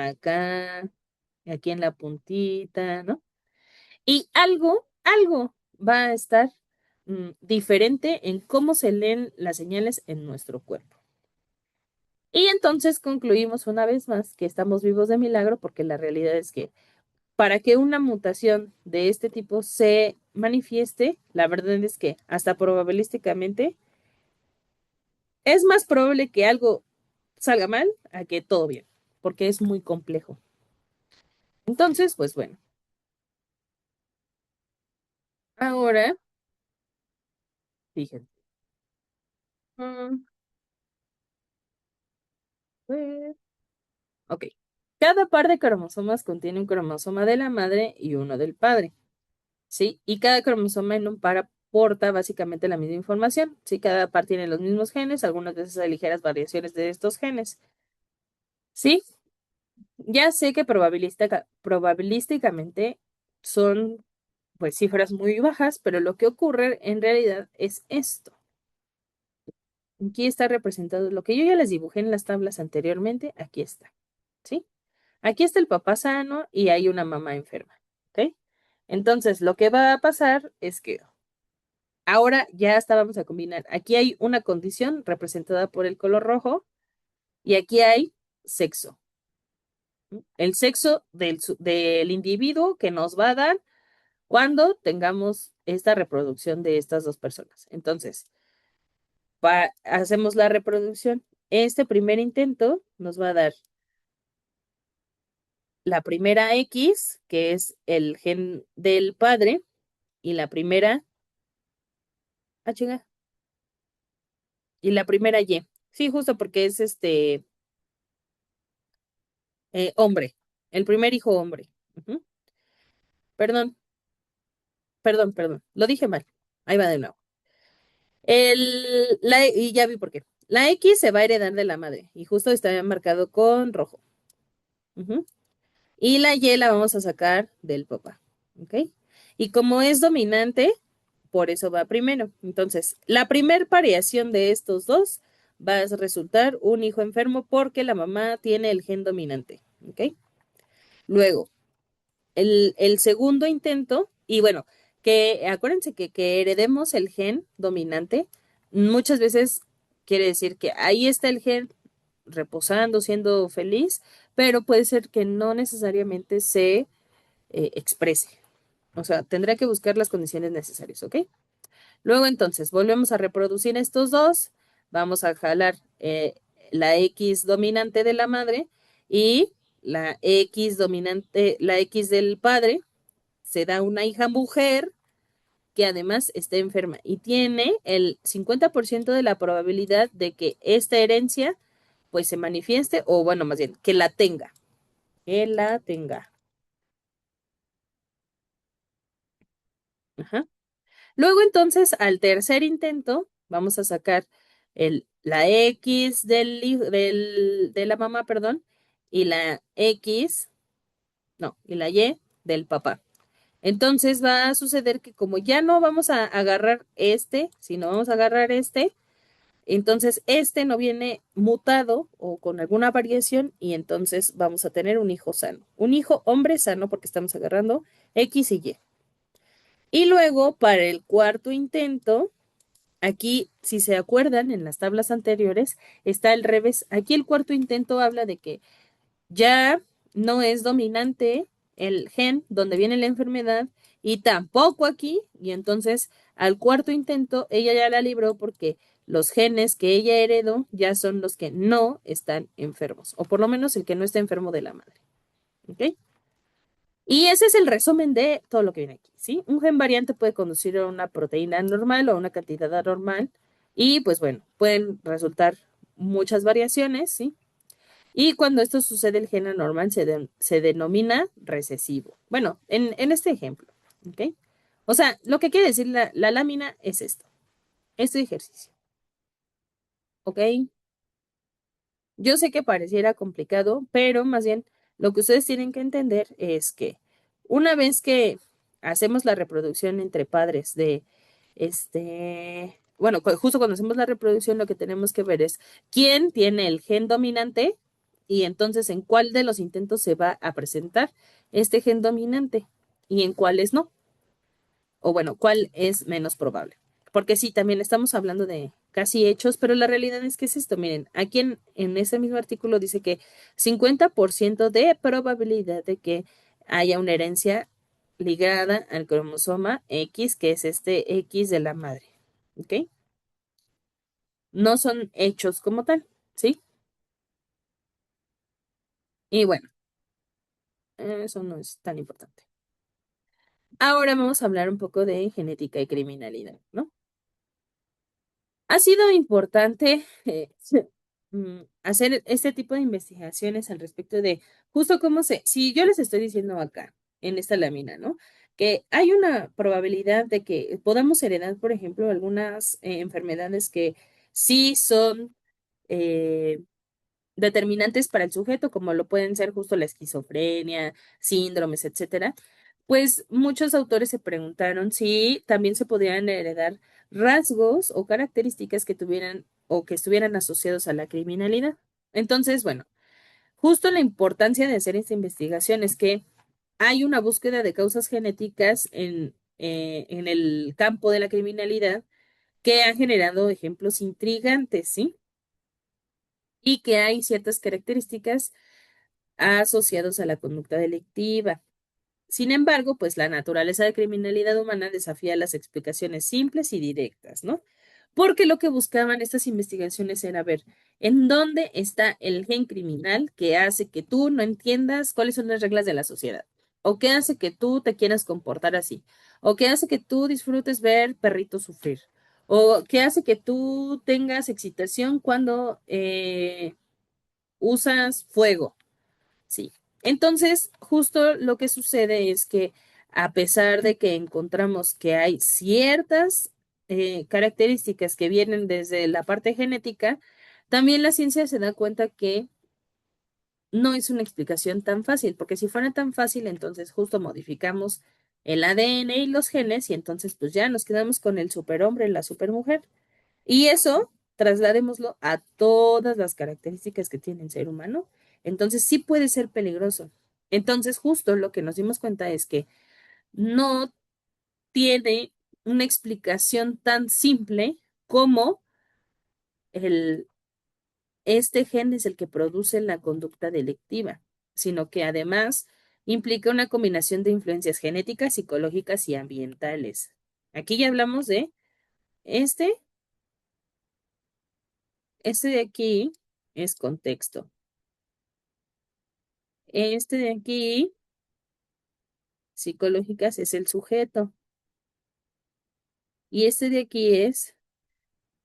acá, aquí en la puntita, ¿no? Y algo va a estar diferente en cómo se leen las señales en nuestro cuerpo. Y entonces concluimos una vez más que estamos vivos de milagro porque la realidad es que para que una mutación de este tipo se manifieste, la verdad es que hasta probabilísticamente es más probable que algo salga mal a que todo bien, porque es muy complejo. Entonces, pues bueno, ahora, fíjense. Mm, pues, ok. Cada par de cromosomas contiene un cromosoma de la madre y uno del padre, ¿sí? Y cada cromosoma en un par aporta básicamente la misma información, ¿sí? Cada par tiene los mismos genes, algunas veces hay ligeras variaciones de estos genes, ¿sí? Ya sé que probabilísticamente son pues cifras muy bajas, pero lo que ocurre en realidad es esto. Aquí está representado lo que yo ya les dibujé en las tablas anteriormente, aquí está, ¿sí? Aquí está el papá sano y hay una mamá enferma, ¿ok? Entonces, lo que va a pasar es que ahora ya hasta vamos a combinar. Aquí hay una condición representada por el color rojo y aquí hay sexo. El sexo del individuo que nos va a dar cuando tengamos esta reproducción de estas dos personas. Entonces, hacemos la reproducción. Este primer intento nos va a dar la primera X, que es el gen del padre, y la primera, chinga, y la primera Y. Sí, justo porque es hombre, el primer hijo hombre. Ujú. Perdón, perdón, lo dije mal. Ahí va de nuevo. Y ya vi por qué. La X se va a heredar de la madre y justo está marcado con rojo. Ujú. Y la Y la vamos a sacar del papá. ¿Ok? Y como es dominante, por eso va primero. Entonces, la primer variación de estos dos va a resultar un hijo enfermo porque la mamá tiene el gen dominante. ¿Ok? Luego, el segundo intento, y bueno, que acuérdense que heredemos el gen dominante, muchas veces quiere decir que ahí está el gen reposando, siendo feliz, pero puede ser que no necesariamente se exprese. O sea, tendrá que buscar las condiciones necesarias, ¿ok? Luego entonces, volvemos a reproducir estos dos, vamos a jalar la X dominante de la madre y la X dominante, la X del padre, se da una hija mujer que además está enferma y tiene el 50% de la probabilidad de que esta herencia pues se manifieste o bueno, más bien, que la tenga, que la tenga. Ajá. Luego entonces al tercer intento vamos a sacar la X de la mamá, perdón, y la X, no, y la Y del papá. Entonces va a suceder que como ya no vamos a agarrar este, sino vamos a agarrar este, entonces este no viene mutado o con alguna variación y entonces vamos a tener un hijo sano. Un hijo hombre sano porque estamos agarrando X y Y. Y luego para el cuarto intento, aquí, si se acuerdan, en las tablas anteriores está al revés. Aquí el cuarto intento habla de que ya no es dominante el gen donde viene la enfermedad y tampoco aquí. Y entonces al cuarto intento ella ya la libró porque los genes que ella heredó ya son los que no están enfermos, o por lo menos el que no está enfermo de la madre. ¿Ok? Y ese es el resumen de todo lo que viene aquí, ¿sí? Un gen variante puede conducir a una proteína normal o a una cantidad anormal y pues bueno, pueden resultar muchas variaciones, ¿sí? Y cuando esto sucede, el gen anormal se denomina recesivo. Bueno, en este ejemplo, ¿ok? O sea, lo que quiere decir la lámina es esto, este ejercicio, ¿ok? Yo sé que pareciera complicado, pero más bien lo que ustedes tienen que entender es que una vez que hacemos la reproducción entre padres de bueno, justo cuando hacemos la reproducción, lo que tenemos que ver es quién tiene el gen dominante y entonces en cuál de los intentos se va a presentar este gen dominante y en cuáles no, o bueno, cuál es menos probable. Porque sí, también estamos hablando de casi hechos, pero la realidad es que es esto. Miren, aquí en ese mismo artículo dice que 50% de probabilidad de que haya una herencia ligada al cromosoma X, que es este X de la madre. ¿Ok? No son hechos como tal, ¿sí? Y bueno, eso no es tan importante. Ahora vamos a hablar un poco de genética y criminalidad, ¿no? Ha sido importante hacer este tipo de investigaciones al respecto de justo cómo si yo les estoy diciendo acá, en esta lámina, ¿no? Que hay una probabilidad de que podamos heredar, por ejemplo, algunas enfermedades que sí son eh, determinantes para el sujeto, como lo pueden ser justo la esquizofrenia, síndromes, etcétera, pues muchos autores se preguntaron si también se podían heredar rasgos o características que tuvieran o que estuvieran asociados a la criminalidad. Entonces, bueno, justo la importancia de hacer esta investigación es que hay una búsqueda de causas genéticas en el campo de la criminalidad que han generado ejemplos intrigantes, ¿sí? Y que hay ciertas características asociados a la conducta delictiva. Sin embargo, pues la naturaleza de criminalidad humana desafía las explicaciones simples y directas, ¿no? porque lo que buscaban estas investigaciones era ver en dónde está el gen criminal que hace que tú no entiendas cuáles son las reglas de la sociedad, o que hace que tú te quieras comportar así, o que hace que tú disfrutes ver perritos sufrir, o que hace que tú tengas excitación cuando usas fuego. Sí. Entonces, justo lo que sucede es que a pesar de que encontramos que hay ciertas características que vienen desde la parte genética, también la ciencia se da cuenta que no es una explicación tan fácil, porque si fuera tan fácil, entonces justo modificamos el ADN y los genes y entonces pues ya nos quedamos con el superhombre, la supermujer. Y eso trasladémoslo a todas las características que tiene el ser humano. Entonces sí puede ser peligroso. Entonces justo lo que nos dimos cuenta es que no tiene una explicación tan simple como el, este gen es el que produce la conducta delictiva, sino que además implica una combinación de influencias genéticas, psicológicas y ambientales. Aquí ya hablamos de este, este de aquí es contexto. Este de aquí, psicológicas, es el sujeto. Y este de aquí es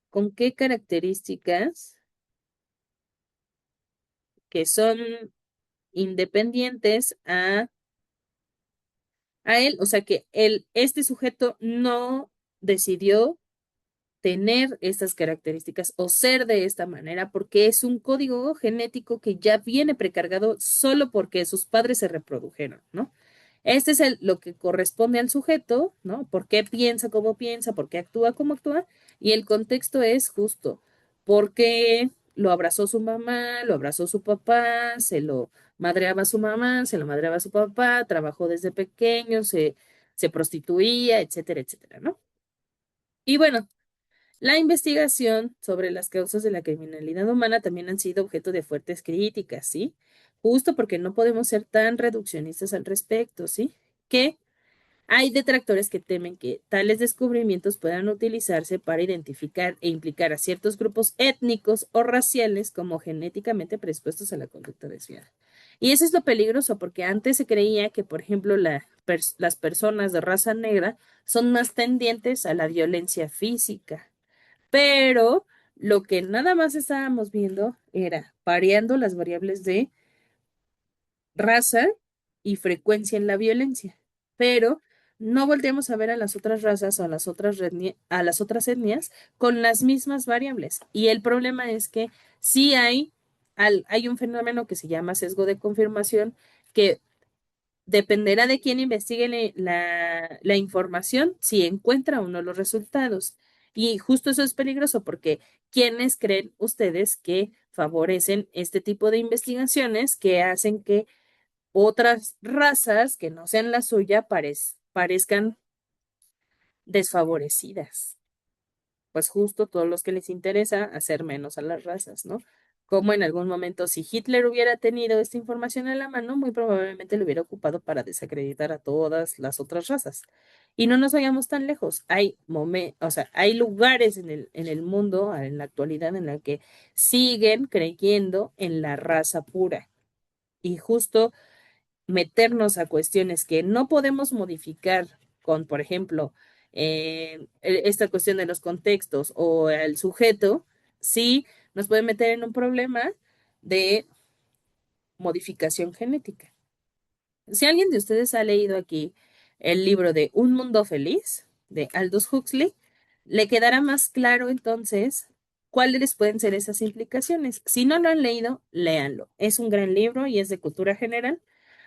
con qué características que son independientes a él. O sea que este sujeto no decidió tener estas características o ser de esta manera porque es un código genético que ya viene precargado solo porque sus padres se reprodujeron, ¿no? Este es lo que corresponde al sujeto, ¿no? ¿Por qué piensa, por qué actúa como actúa? Y el contexto es justo, porque lo abrazó su mamá, lo abrazó su papá, se lo madreaba su mamá, se lo madreaba su papá, trabajó desde pequeño, se prostituía, etcétera, etcétera, ¿no? Y bueno, la investigación sobre las causas de la criminalidad humana también han sido objeto de fuertes críticas, ¿sí? Justo porque no podemos ser tan reduccionistas al respecto, ¿sí? Que hay detractores que temen que tales descubrimientos puedan utilizarse para identificar e implicar a ciertos grupos étnicos o raciales como genéticamente predispuestos a la conducta desviada. Y eso es lo peligroso, porque antes se creía que, por ejemplo, las personas de raza negra son más tendientes a la violencia física, pero lo que nada más estábamos viendo era variando las variables de raza y frecuencia en la violencia, pero no volteamos a ver a las otras razas o a las otras etnias con las mismas variables. Y el problema es que sí hay un fenómeno que se llama sesgo de confirmación que dependerá de quién investigue la información, si encuentra o no los resultados. Y justo eso es peligroso porque ¿quiénes creen ustedes que favorecen este tipo de investigaciones que hacen que otras razas que no sean la suya parezcan desfavorecidas? Pues justo todos los que les interesa hacer menos a las razas, ¿no? Como en algún momento, si Hitler hubiera tenido esta información en la mano, muy probablemente lo hubiera ocupado para desacreditar a todas las otras razas. Y no nos vayamos tan lejos. O sea, hay lugares en el mundo, en la actualidad, en la que siguen creyendo en la raza pura. Y justo meternos a cuestiones que no podemos modificar con, por ejemplo, esta cuestión de los contextos o el sujeto, sí nos puede meter en un problema de modificación genética. Si alguien de ustedes ha leído aquí el libro de Un Mundo Feliz de Aldous Huxley, le quedará más claro entonces cuáles pueden ser esas implicaciones. Si no lo han leído, léanlo. Es un gran libro y es de cultura general.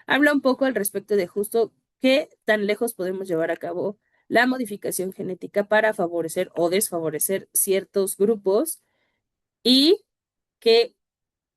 Habla un poco al respecto de justo qué tan lejos podemos llevar a cabo la modificación genética para favorecer o desfavorecer ciertos grupos y qué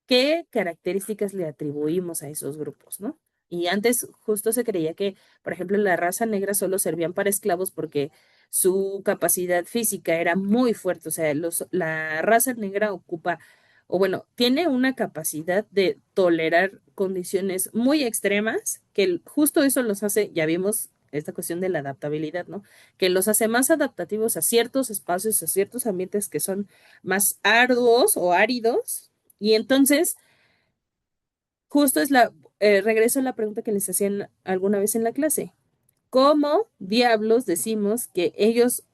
qué características le atribuimos a esos grupos, ¿no? Y antes justo se creía que, por ejemplo, la raza negra solo servían para esclavos porque su capacidad física era muy fuerte, o sea, la raza negra ocupa, o bueno, tiene una capacidad de tolerar condiciones muy extremas, que justo eso los hace, ya vimos esta cuestión de la adaptabilidad, ¿no? Que los hace más adaptativos a ciertos espacios, a ciertos ambientes que son más arduos o áridos. Y entonces, justo regreso a la pregunta que les hacían alguna vez en la clase. ¿Cómo diablos decimos que ellos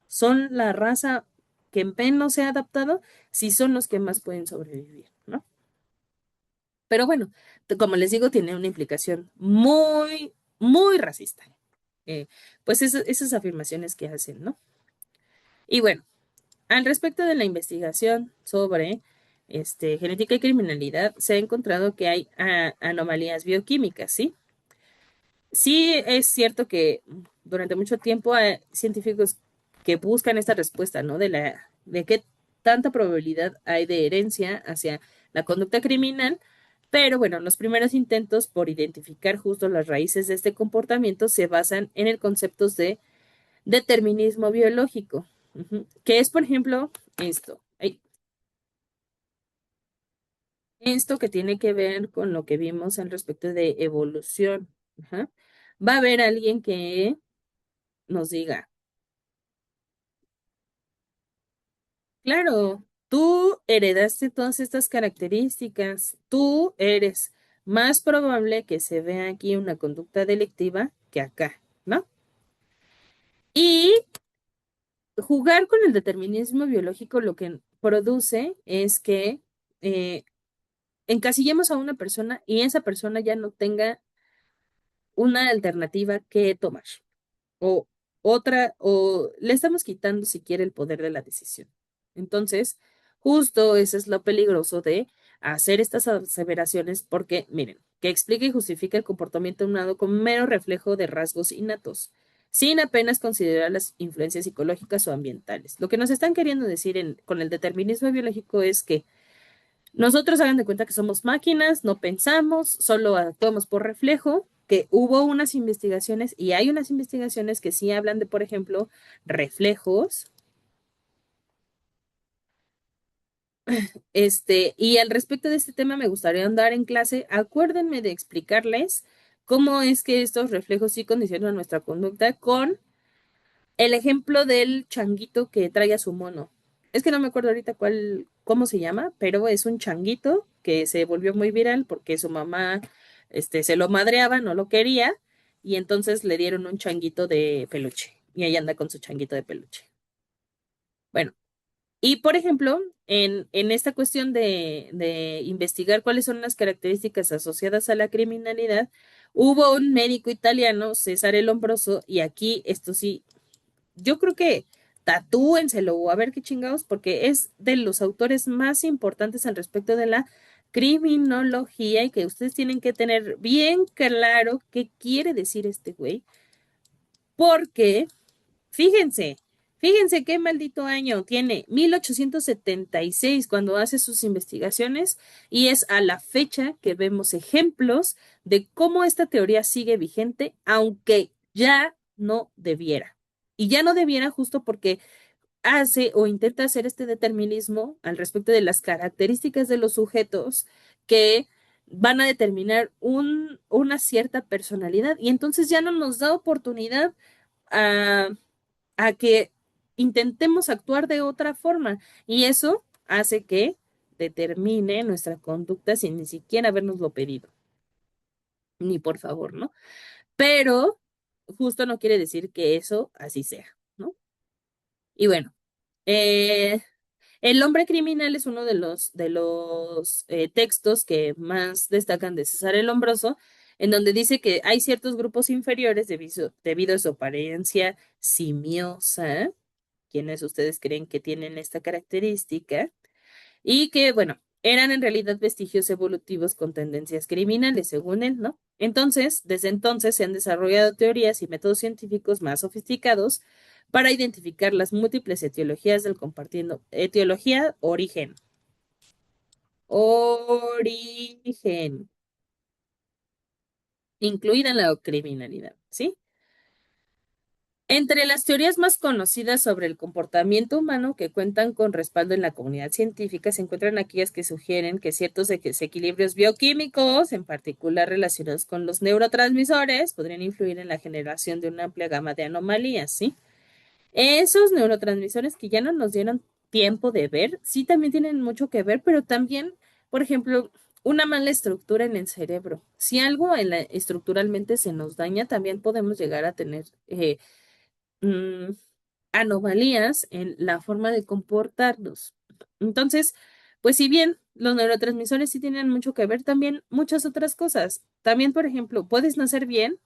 son la raza que menos se ha adaptado si son los que más pueden sobrevivir, ¿no? Pero bueno, como les digo, tiene una implicación muy, muy racista. Pues esas afirmaciones que hacen, ¿no? Y bueno, al respecto de la investigación sobre genética y criminalidad, se ha encontrado que hay anomalías bioquímicas, ¿sí? Sí, es cierto que durante mucho tiempo hay científicos que buscan esta respuesta, ¿no? De qué tanta probabilidad hay de herencia hacia la conducta criminal, pero bueno, los primeros intentos por identificar justo las raíces de este comportamiento se basan en el concepto de determinismo biológico, ujú, que es, por ejemplo, esto que tiene que ver con lo que vimos al respecto de evolución. Ajá. Va a haber alguien que nos diga, claro, tú heredaste todas estas características, tú eres más probable que se vea aquí una conducta delictiva que acá, ¿no? Y jugar con el determinismo biológico lo que produce es que eh, encasillemos a una persona y esa persona ya no tenga una alternativa que tomar. O otra, o le estamos quitando siquiera el poder de la decisión. Entonces, justo eso es lo peligroso de hacer estas aseveraciones porque, miren, que explica y justifica el comportamiento humano como mero reflejo de rasgos innatos, sin apenas considerar las influencias psicológicas o ambientales. Lo que nos están queriendo decir con el determinismo biológico es que nosotros hagan de cuenta que somos máquinas, no pensamos, solo actuamos por reflejo, que hubo unas investigaciones y hay unas investigaciones que sí hablan de, por ejemplo, reflejos. Y al respecto de este tema me gustaría andar en clase. Acuérdenme de explicarles cómo es que estos reflejos sí condicionan nuestra conducta con el ejemplo del changuito que trae a su mono. Es que no me acuerdo ahorita cómo se llama, pero es un changuito que se volvió muy viral porque su mamá, se lo madreaba, no lo quería, y entonces le dieron un changuito de peluche. Y ahí anda con su changuito de peluche. Bueno, y por ejemplo, en esta cuestión de investigar cuáles son las características asociadas a la criminalidad, hubo un médico italiano, Cesare Lombroso, y aquí esto sí yo creo que tatúenselo o a ver qué chingados, porque es de los autores más importantes al respecto de la criminología y que ustedes tienen que tener bien claro qué quiere decir este güey, porque fíjense, fíjense qué maldito año tiene 1876 cuando hace sus investigaciones y es a la fecha que vemos ejemplos de cómo esta teoría sigue vigente, aunque ya no debiera. Y ya no debiera justo porque hace o intenta hacer este determinismo al respecto de las características de los sujetos que van a determinar una cierta personalidad y entonces ya no nos da oportunidad a, a que intentemos actuar de otra forma y eso hace que determine nuestra conducta sin ni siquiera habernoslo pedido, ni por favor, ¿no? Pero justo no quiere decir que eso así sea, ¿no? Y bueno, eh, El hombre criminal es uno de los textos que más destacan de César el Hombroso, en donde dice que hay ciertos grupos inferiores debido a su apariencia simiosa, quienes ustedes creen que tienen esta característica, y que, bueno, eran en realidad vestigios evolutivos con tendencias criminales, según él, ¿no? Entonces, desde entonces se han desarrollado teorías y métodos científicos más sofisticados para identificar las múltiples etiologías del compartiendo. Etiología, origen. Origen, incluida la criminalidad, ¿sí? Entre las teorías más conocidas sobre el comportamiento humano que cuentan con respaldo en la comunidad científica se encuentran aquellas que sugieren que ciertos desequilibrios bioquímicos, en particular relacionados con los neurotransmisores, podrían influir en la generación de una amplia gama de anomalías, ¿sí? Esos neurotransmisores que ya no nos dieron tiempo de ver, sí también tienen mucho que ver, pero también, por ejemplo, una mala estructura en el cerebro. Si algo estructuralmente se nos daña, también podemos llegar a tener mm, anomalías en la forma de comportarnos. Entonces, pues si bien los neurotransmisores sí tienen mucho que ver, también muchas otras cosas. También, por ejemplo, puedes nacer bien.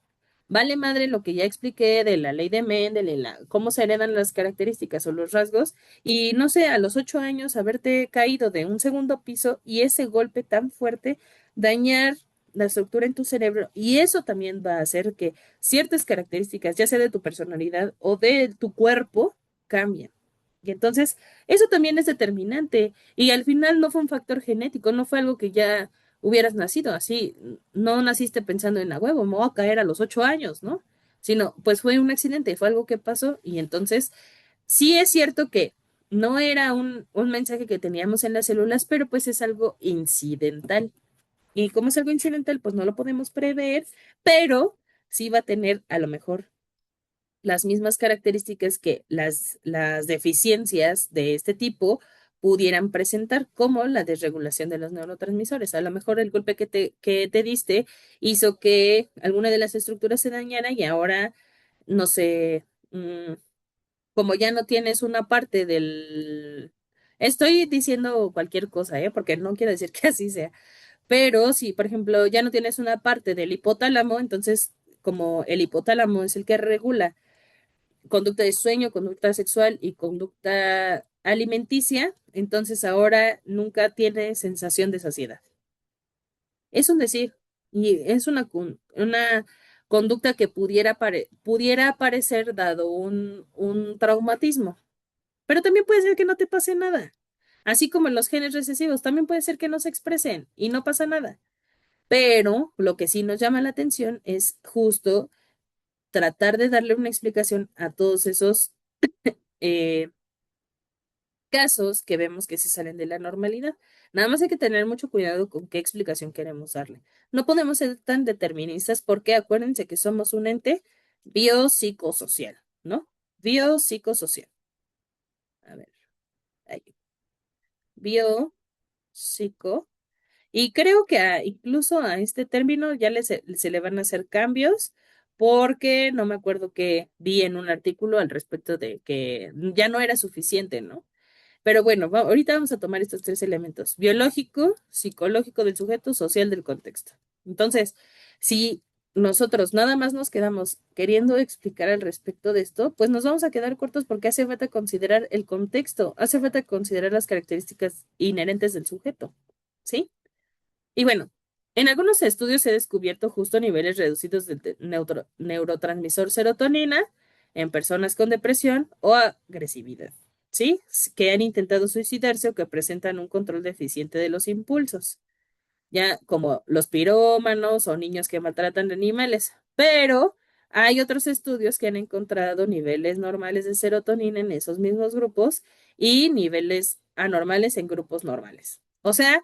Vale madre lo que ya expliqué de la ley de Mendel, de cómo se heredan las características o los rasgos, y no sé, a los 8 años haberte caído de un segundo piso y ese golpe tan fuerte dañar la estructura en tu cerebro, y eso también va a hacer que ciertas características, ya sea de tu personalidad o de tu cuerpo, cambien. Y entonces, eso también es determinante. Y al final no fue un factor genético, no fue algo que ya hubieras nacido así, no naciste pensando en a huevo, me voy a caer a los 8 años, ¿no? Sino, pues fue un accidente, fue algo que pasó y entonces sí es cierto que no era un mensaje que teníamos en las células, pero pues es algo incidental. Y como es algo incidental, pues no lo podemos prever, pero sí va a tener a lo mejor las mismas características que las deficiencias de este tipo pudieran presentar, como la desregulación de los neurotransmisores. A lo mejor el golpe que te diste hizo que alguna de las estructuras se dañara y ahora, no sé, como ya no tienes una parte del... Estoy diciendo cualquier cosa, ¿eh? Porque no quiero decir que así sea, pero si, por ejemplo, ya no tienes una parte del hipotálamo, entonces, como el hipotálamo es el que regula conducta de sueño, conducta sexual y conducta alimenticia, entonces ahora nunca tiene sensación de saciedad. Es un decir, y es una conducta que pudiera aparecer dado un traumatismo, pero también puede ser que no te pase nada. Así como en los genes recesivos, también puede ser que no se expresen y no pasa nada. Pero lo que sí nos llama la atención es justo tratar de darle una explicación a todos esos eh, casos que vemos que se salen de la normalidad. Nada más hay que tener mucho cuidado con qué explicación queremos darle. No podemos ser tan deterministas porque acuérdense que somos un ente biopsicosocial, ¿no? Biopsicosocial. A ver, ahí. Biopsico. Y creo que incluso a este término ya se le van a hacer cambios porque no me acuerdo que vi en un artículo al respecto de que ya no era suficiente, ¿no? Pero bueno, ahorita vamos a tomar estos tres elementos: biológico, psicológico del sujeto, social del contexto. Entonces, si nosotros nada más nos quedamos queriendo explicar al respecto de esto, pues nos vamos a quedar cortos porque hace falta considerar el contexto, hace falta considerar las características inherentes del sujeto, ¿sí? Y bueno, en algunos estudios se ha descubierto justo niveles reducidos del neurotransmisor serotonina en personas con depresión o agresividad, ¿sí? Que han intentado suicidarse o que presentan un control deficiente de los impulsos, ya como los pirómanos o niños que maltratan animales. Pero hay otros estudios que han encontrado niveles normales de serotonina en esos mismos grupos y niveles anormales en grupos normales. O sea,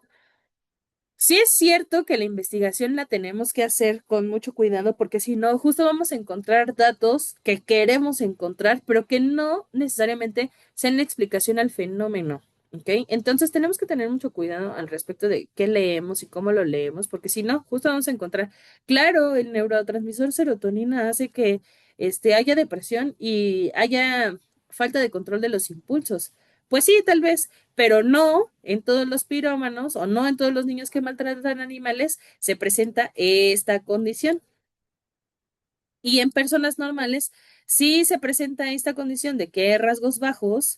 sí es cierto que la investigación la tenemos que hacer con mucho cuidado porque si no, justo vamos a encontrar datos que queremos encontrar, pero que no necesariamente sean la explicación al fenómeno, ¿ok? Entonces tenemos que tener mucho cuidado al respecto de qué leemos y cómo lo leemos, porque si no, justo vamos a encontrar, claro, el neurotransmisor serotonina hace que haya depresión y haya falta de control de los impulsos. Pues sí, tal vez, pero no en todos los pirómanos o no en todos los niños que maltratan animales se presenta esta condición. Y en personas normales sí se presenta esta condición de que hay rasgos bajos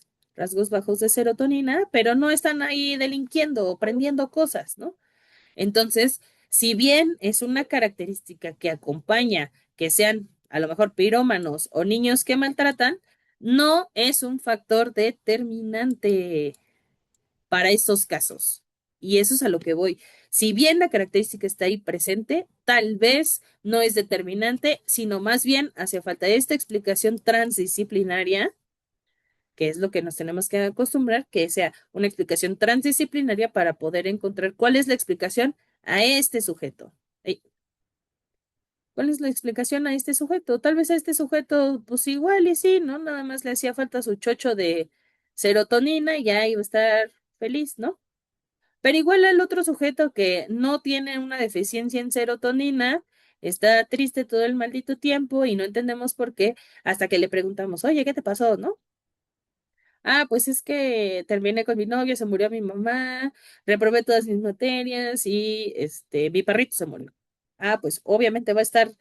de serotonina, pero no están ahí delinquiendo o prendiendo cosas, ¿no? Entonces, si bien es una característica que acompaña que sean a lo mejor pirómanos o niños que maltratan, no es un factor determinante para estos casos. Y eso es a lo que voy. Si bien la característica está ahí presente, tal vez no es determinante, sino más bien hace falta esta explicación transdisciplinaria, que es lo que nos tenemos que acostumbrar, que sea una explicación transdisciplinaria para poder encontrar cuál es la explicación a este sujeto. Ey, ¿cuál es la explicación a este sujeto? Tal vez a este sujeto, pues igual y sí, ¿no? Nada más le hacía falta su chocho de serotonina y ya iba a estar feliz, ¿no? Pero igual al otro sujeto que no tiene una deficiencia en serotonina, está triste todo el maldito tiempo y no entendemos por qué, hasta que le preguntamos, oye, ¿qué te pasó, no? Ah, pues es que terminé con mi novio, se murió mi mamá, reprobé todas mis materias y mi perrito se murió. Ah, pues obviamente va a estar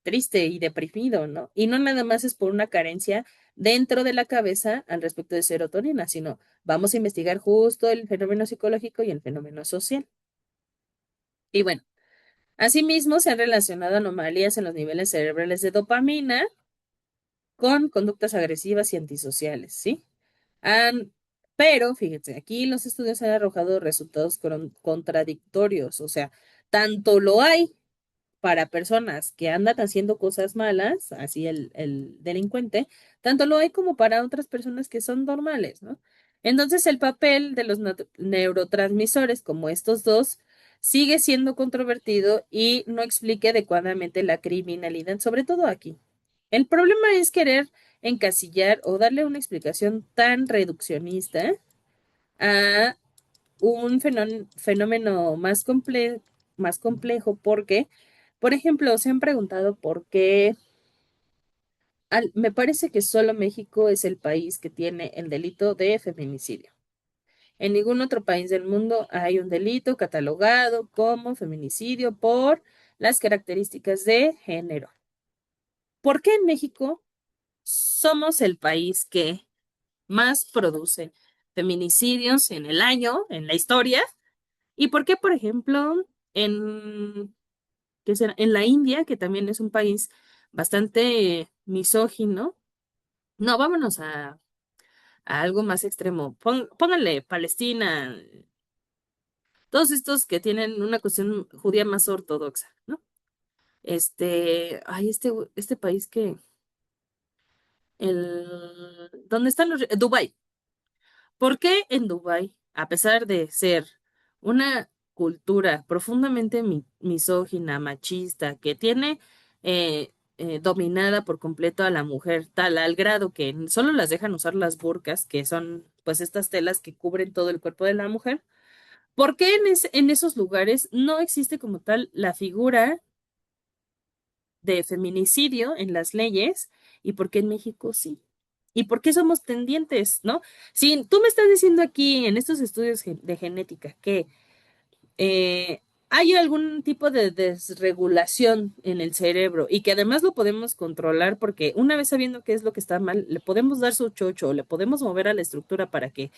triste y deprimido, ¿no? Y no nada más es por una carencia dentro de la cabeza al respecto de serotonina, sino vamos a investigar justo el fenómeno psicológico y el fenómeno social. Y bueno, asimismo se han relacionado anomalías en los niveles cerebrales de dopamina con conductas agresivas y antisociales, ¿sí? Han- pero fíjense, aquí los estudios han arrojado resultados contradictorios, o sea, tanto lo hay para personas que andan haciendo cosas malas, así el delincuente, tanto lo hay como para otras personas que son normales, ¿no? Entonces, el papel de los neurotransmisores, como estos dos, sigue siendo controvertido y no explica adecuadamente la criminalidad, sobre todo aquí. El problema es querer encasillar o darle una explicación tan reduccionista a un fenómeno más complejo porque, por ejemplo, se han preguntado por qué, me parece que solo México es el país que tiene el delito de feminicidio. En ningún otro país del mundo hay un delito catalogado como feminicidio por las características de género. ¿Por qué en México somos el país que más produce feminicidios en el año, en la historia? ¿Y por qué, por ejemplo, en, qué será? En la India, que también es un país bastante misógino? No, vámonos a algo más extremo. Pónganle Palestina, todos estos que tienen una cuestión judía más ortodoxa, ¿no? Este país ¿dónde están Dubái. ¿Por qué en Dubái, a pesar de ser una cultura profundamente misógina, machista, que tiene dominada por completo a la mujer, tal al grado que solo las dejan usar las burkas, que son pues estas telas que cubren todo el cuerpo de la mujer? ¿Por qué en esos lugares no existe como tal la figura de feminicidio en las leyes y por qué en México sí? ¿Y por qué somos tendientes, no? Si tú me estás diciendo aquí en estos estudios de genética que hay algún tipo de desregulación en el cerebro y que además lo podemos controlar porque una vez sabiendo qué es lo que está mal, le podemos dar su chocho, o le podemos mover a la estructura para que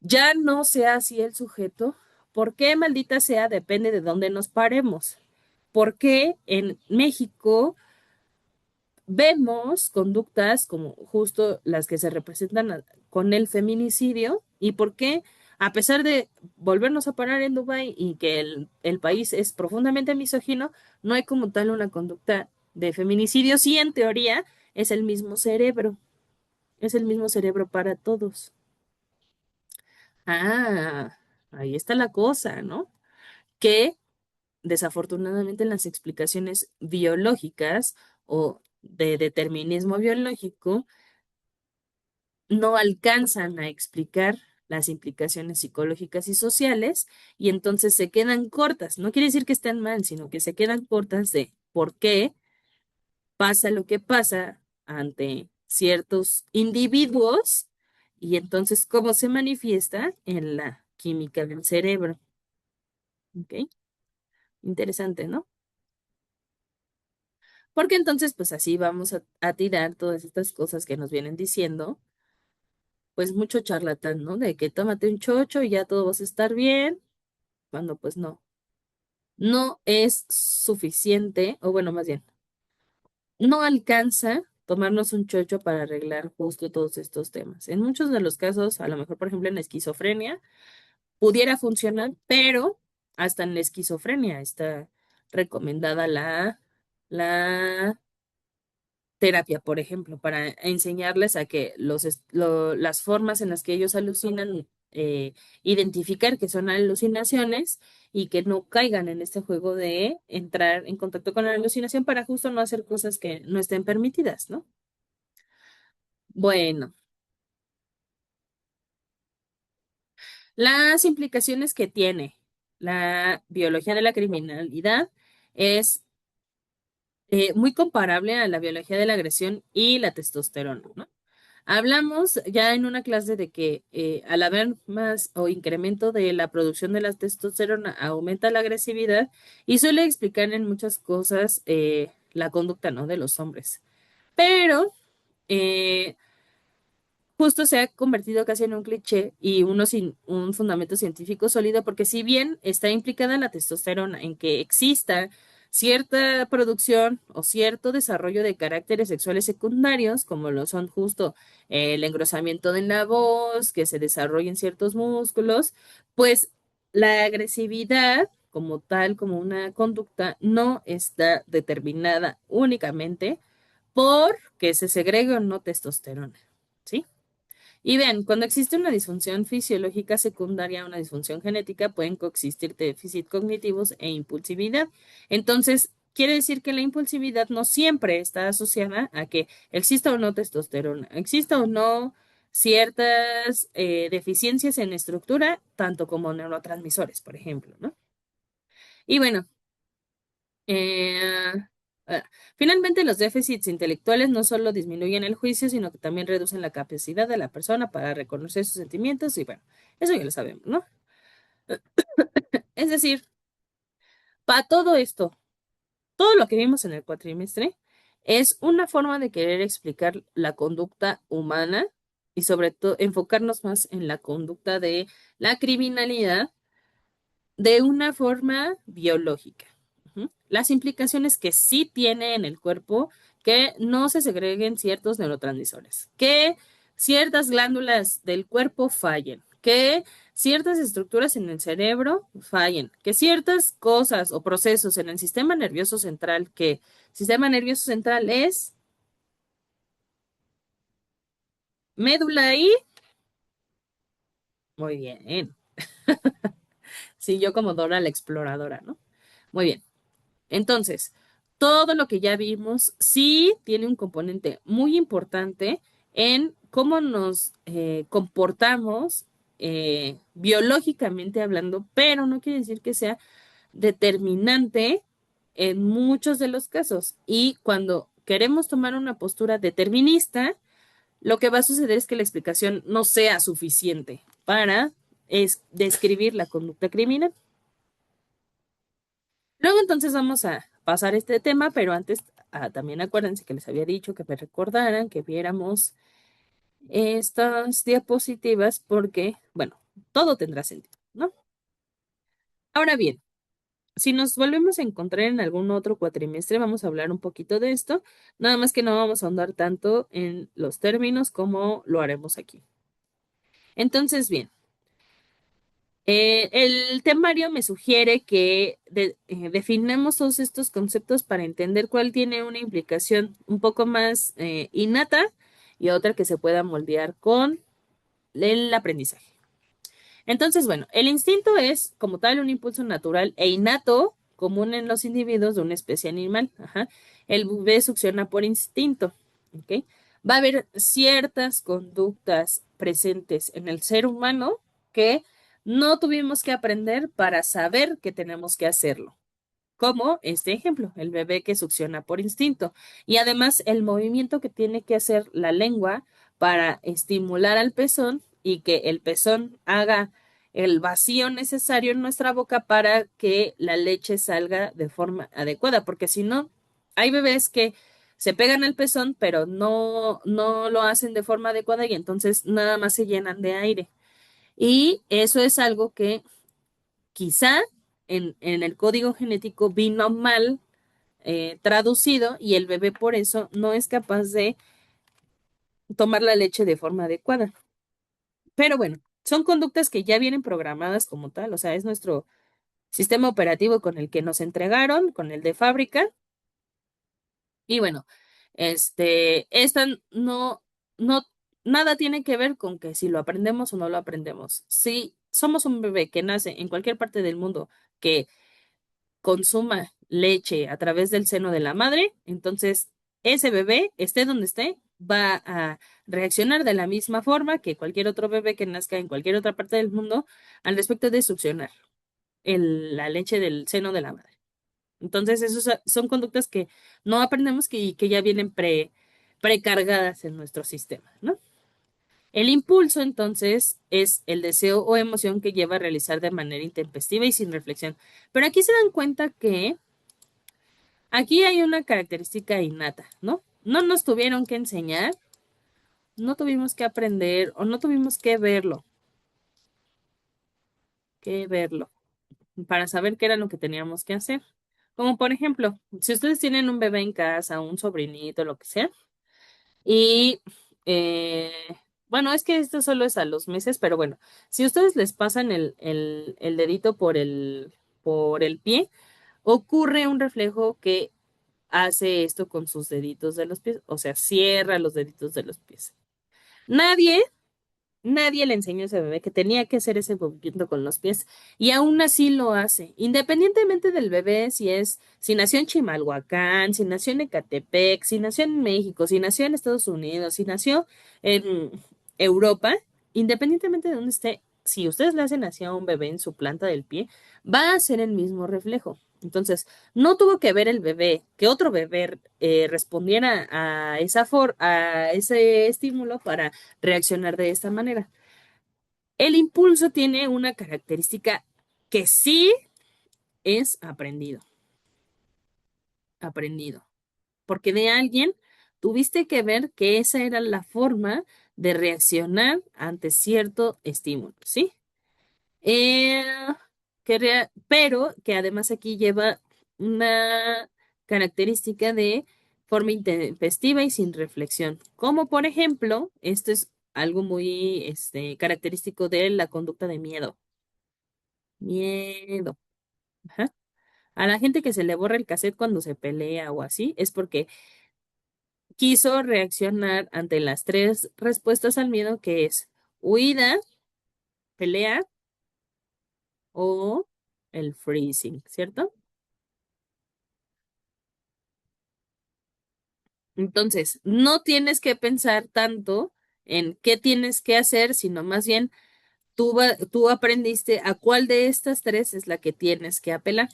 ya no sea así el sujeto, ¿por qué maldita sea? Depende de dónde nos paremos. ¿Por qué en México vemos conductas como justo las que se representan con el feminicidio? ¿Y por qué, a pesar de volvernos a parar en Dubái y que el país es profundamente misógino, no hay como tal una conducta de feminicidio? Sí, en teoría es el mismo cerebro para todos. Ah, ahí está la cosa, ¿no? Que desafortunadamente en las explicaciones biológicas o de determinismo biológico no alcanzan a explicar las implicaciones psicológicas y sociales y entonces se quedan cortas. No quiere decir que estén mal, sino que se quedan cortas de por qué pasa lo que pasa ante ciertos individuos y entonces cómo se manifiesta en la química del cerebro. ¿Ok? Interesante, ¿no? Porque entonces, pues así vamos a tirar todas estas cosas que nos vienen diciendo, pues mucho charlatán, ¿no? De que tómate un chocho y ya todo vas a estar bien, cuando pues no, no es suficiente, o bueno, más bien, no alcanza tomarnos un chocho para arreglar justo todos estos temas. En muchos de los casos, a lo mejor, por ejemplo, en esquizofrenia, pudiera funcionar, pero hasta en la esquizofrenia está recomendada la terapia, por ejemplo, para enseñarles a que las formas en las que ellos alucinan, identificar que son alucinaciones y que no caigan en este juego de entrar en contacto con la alucinación para justo no hacer cosas que no estén permitidas, ¿no? Bueno, las implicaciones que tiene la biología de la criminalidad es muy comparable a la biología de la agresión y la testosterona, ¿no? Hablamos ya en una clase de que al haber más o incremento de la producción de la testosterona aumenta la agresividad y suele explicar en muchas cosas la conducta, ¿no? De los hombres. Pero eh, justo se ha convertido casi en un cliché y uno sin un fundamento científico sólido, porque si bien está implicada la testosterona en que exista cierta producción o cierto desarrollo de caracteres sexuales secundarios, como lo son justo el engrosamiento de la voz, que se desarrollen ciertos músculos, pues la agresividad como tal, como una conducta, no está determinada únicamente por que se segregue o no testosterona, ¿sí? Y vean, cuando existe una disfunción fisiológica secundaria a una disfunción genética, pueden coexistir déficit cognitivos e impulsividad. Entonces, quiere decir que la impulsividad no siempre está asociada a que exista o no testosterona, exista o no ciertas deficiencias en estructura, tanto como neurotransmisores, por ejemplo, ¿no? Y bueno, eh, ah, finalmente, los déficits intelectuales no solo disminuyen el juicio, sino que también reducen la capacidad de la persona para reconocer sus sentimientos y bueno, eso ya lo sabemos, ¿no? Es decir, para todo esto, todo lo que vimos en el cuatrimestre es una forma de querer explicar la conducta humana y sobre todo enfocarnos más en la conducta de la criminalidad de una forma biológica. Ujú. Las implicaciones que sí tiene en el cuerpo que no se segreguen ciertos neurotransmisores, que ciertas glándulas del cuerpo fallen, que ciertas estructuras en el cerebro fallen, que ciertas cosas o procesos en el sistema nervioso central, que sistema nervioso central es médula y muy bien. Sí, yo como Dora la exploradora, ¿no? Muy bien. Entonces, todo lo que ya vimos sí tiene un componente muy importante en cómo nos comportamos biológicamente hablando, pero no quiere decir que sea determinante en muchos de los casos. Y cuando queremos tomar una postura determinista, lo que va a suceder es que la explicación no sea suficiente para describir la conducta criminal. Luego entonces vamos a pasar este tema, pero antes también acuérdense que les había dicho que me recordaran que viéramos estas diapositivas porque, bueno, todo tendrá sentido, ¿no? Ahora bien, si nos volvemos a encontrar en algún otro cuatrimestre, vamos a hablar un poquito de esto, nada más que no vamos a ahondar tanto en los términos como lo haremos aquí. Entonces, bien. El temario me sugiere que definamos todos estos conceptos para entender cuál tiene una implicación un poco más innata y otra que se pueda moldear con el aprendizaje. Entonces, bueno, el instinto es como tal un impulso natural e innato común en los individuos de una especie animal. Ajá. El bebé succiona por instinto. ¿Ok? Va a haber ciertas conductas presentes en el ser humano que no tuvimos que aprender para saber que tenemos que hacerlo. Como este ejemplo, el bebé que succiona por instinto. Y además el movimiento que tiene que hacer la lengua para estimular al pezón y que el pezón haga el vacío necesario en nuestra boca para que la leche salga de forma adecuada, porque si no, hay bebés que se pegan al pezón, pero no lo hacen de forma adecuada y entonces nada más se llenan de aire. Y eso es algo que quizá en el código genético vino mal traducido y el bebé por eso no es capaz de tomar la leche de forma adecuada. Pero bueno. Son conductas que ya vienen programadas como tal, o sea, es nuestro sistema operativo con el que nos entregaron, con el de fábrica. Y bueno, esta no, nada tiene que ver con que si lo aprendemos o no lo aprendemos. Si somos un bebé que nace en cualquier parte del mundo que consuma leche a través del seno de la madre, entonces ese bebé, esté donde esté, va a reaccionar de la misma forma que cualquier otro bebé que nazca en cualquier otra parte del mundo al respecto de succionar la leche del seno de la madre. Entonces, esos son conductas que no aprendemos que ya vienen precargadas en nuestro sistema, ¿no? El impulso, entonces, es el deseo o emoción que lleva a realizar de manera intempestiva y sin reflexión. Pero aquí se dan cuenta que aquí hay una característica innata, ¿no? No nos tuvieron que enseñar, no tuvimos que aprender o no tuvimos que verlo, para saber qué era lo que teníamos que hacer. Como por ejemplo, si ustedes tienen un bebé en casa, un sobrinito, lo que sea, y eh, bueno, es que esto solo es a los meses, pero bueno, si ustedes les pasan el dedito por el pie, ocurre un reflejo que hace esto con sus deditos de los pies, o sea, cierra los deditos de los pies. Nadie Nadie le enseñó a ese bebé que tenía que hacer ese movimiento con los pies y aún así lo hace, independientemente del bebé, si nació en Chimalhuacán, si nació en Ecatepec, si nació en México, si nació en Estados Unidos, si nació en Europa, independientemente de dónde esté, si ustedes le hacen así a un bebé en su planta del pie, va a ser el mismo reflejo. Entonces, no tuvo que ver el bebé, que otro bebé respondiera a ese estímulo para reaccionar de esta manera. El impulso tiene una característica que sí es aprendido, porque de alguien tuviste que ver que esa era la forma de reaccionar ante cierto estímulo, ¿sí? Eh, pero que además aquí lleva una característica de forma intempestiva y sin reflexión, como por ejemplo, esto es algo muy característico de la conducta de miedo. Miedo. Ajá. A la gente que se le borra el cassette cuando se pelea o así, es porque quiso reaccionar ante las tres respuestas al miedo, que es huida, pelea o el freezing, ¿cierto? Entonces, no tienes que pensar tanto en qué tienes que hacer, sino más bien tú aprendiste a cuál de estas tres es la que tienes que apelar.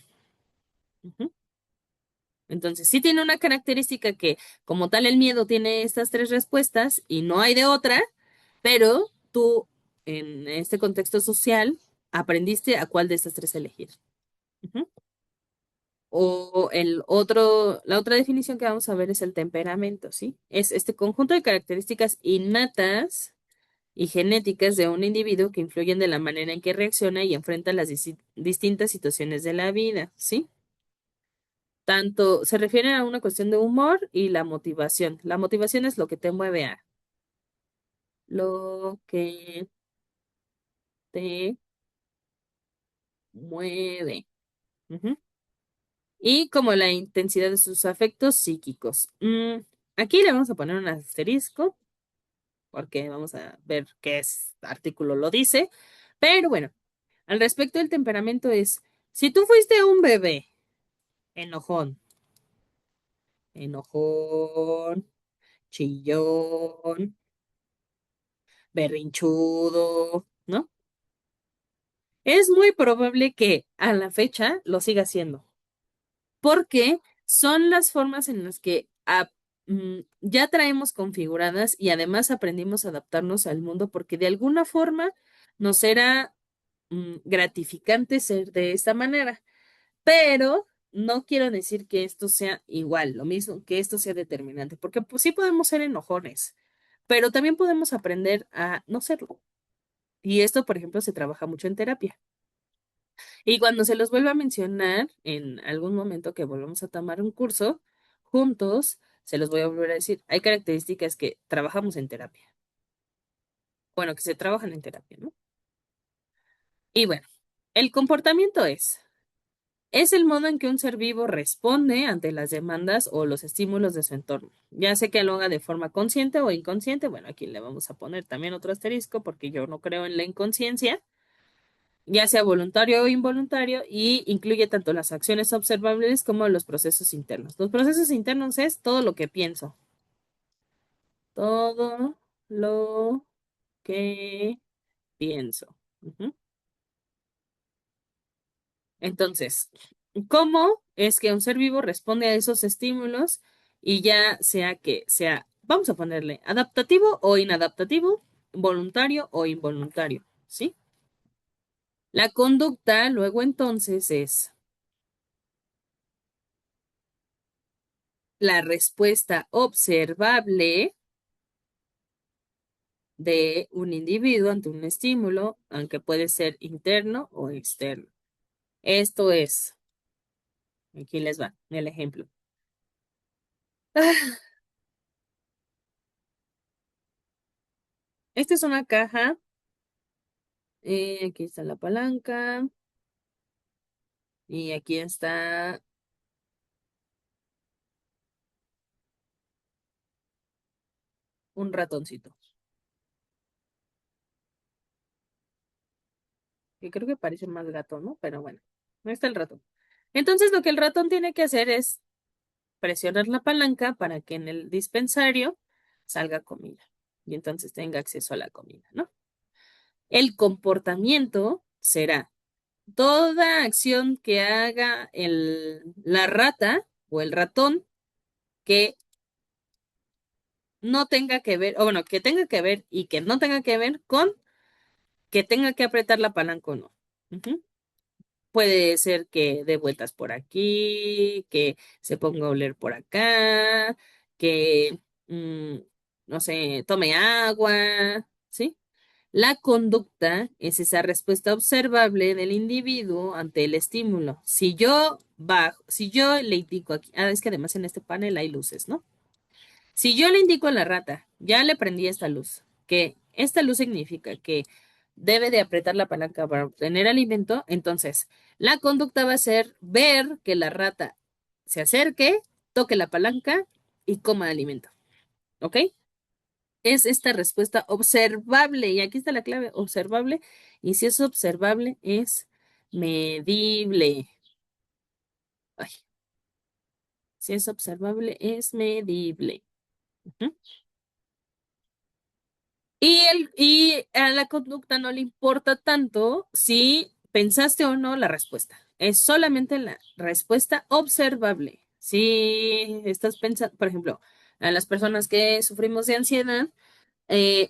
Ujú. Entonces, sí tiene una característica que, como tal, el miedo tiene estas tres respuestas y no hay de otra, pero tú, en este contexto social, aprendiste a cuál de estas tres elegir. Ujú. O la otra definición que vamos a ver es el temperamento, ¿sí? Es este conjunto de características innatas y genéticas de un individuo que influyen de la manera en que reacciona y enfrenta las distintas situaciones de la vida, ¿sí? Tanto se refiere a una cuestión de humor y la motivación. La motivación es lo que te mueve a, lo que te mueve. Ujú. Y como la intensidad de sus afectos psíquicos. Aquí le vamos a poner un asterisco porque vamos a ver qué artículo lo dice. Pero bueno, al respecto del temperamento es, si tú fuiste un bebé enojón, enojón, chillón, berrinchudo, ¿no? Es muy probable que a la fecha lo siga haciendo, porque son las formas en las que ya traemos configuradas y además aprendimos a adaptarnos al mundo, porque de alguna forma nos era gratificante ser de esta manera. Pero no quiero decir que esto sea igual, lo mismo, que esto sea determinante, porque pues, sí podemos ser enojones, pero también podemos aprender a no serlo. Y esto, por ejemplo, se trabaja mucho en terapia. Y cuando se los vuelva a mencionar en algún momento que volvamos a tomar un curso juntos, se los voy a volver a decir. Hay características que trabajamos en terapia. Bueno, que se trabajan en terapia, ¿no? Y bueno, el comportamiento es el modo en que un ser vivo responde ante las demandas o los estímulos de su entorno, ya sea que lo haga de forma consciente o inconsciente. Bueno, aquí le vamos a poner también otro asterisco porque yo no creo en la inconsciencia, ya sea voluntario o involuntario, y incluye tanto las acciones observables como los procesos internos. Los procesos internos es todo lo que pienso, todo lo que pienso. Ujú. Entonces, ¿cómo es que un ser vivo responde a esos estímulos y ya sea que sea, vamos a ponerle adaptativo o inadaptativo, voluntario o involuntario, ¿sí? La conducta luego entonces es la respuesta observable de un individuo ante un estímulo, aunque puede ser interno o externo. Esto es, aquí les va el ejemplo. Ah, esta es una caja, aquí está la palanca y aquí está un ratoncito, que creo que parece más gato, ¿no? Pero bueno, no está el ratón. Entonces lo que el ratón tiene que hacer es presionar la palanca para que en el dispensario salga comida y entonces tenga acceso a la comida, ¿no? El comportamiento será toda acción que haga la rata o el ratón que no tenga que ver, o bueno, que tenga que ver y que no tenga que ver con que tenga que apretar la palanca o no. Ujú. Puede ser que dé vueltas por aquí, que se ponga a oler por acá, que, mm, no sé, tome agua, ¿sí? La conducta es esa respuesta observable del individuo ante el estímulo. Si yo bajo, si yo le indico aquí, es que además en este panel hay luces, ¿no? Si yo le indico a la rata, ya le prendí esta luz, que esta luz significa que debe de apretar la palanca para obtener alimento, entonces la conducta va a ser ver que la rata se acerque, toque la palanca y coma alimento, ¿ok? Es esta respuesta observable, y aquí está la clave, observable, y si es observable, es medible. Ay, si es observable, es medible. Ujú. Y a la conducta no le importa tanto si pensaste o no la respuesta. Es solamente la respuesta observable. Si estás pensando, por ejemplo, a las personas que sufrimos de ansiedad,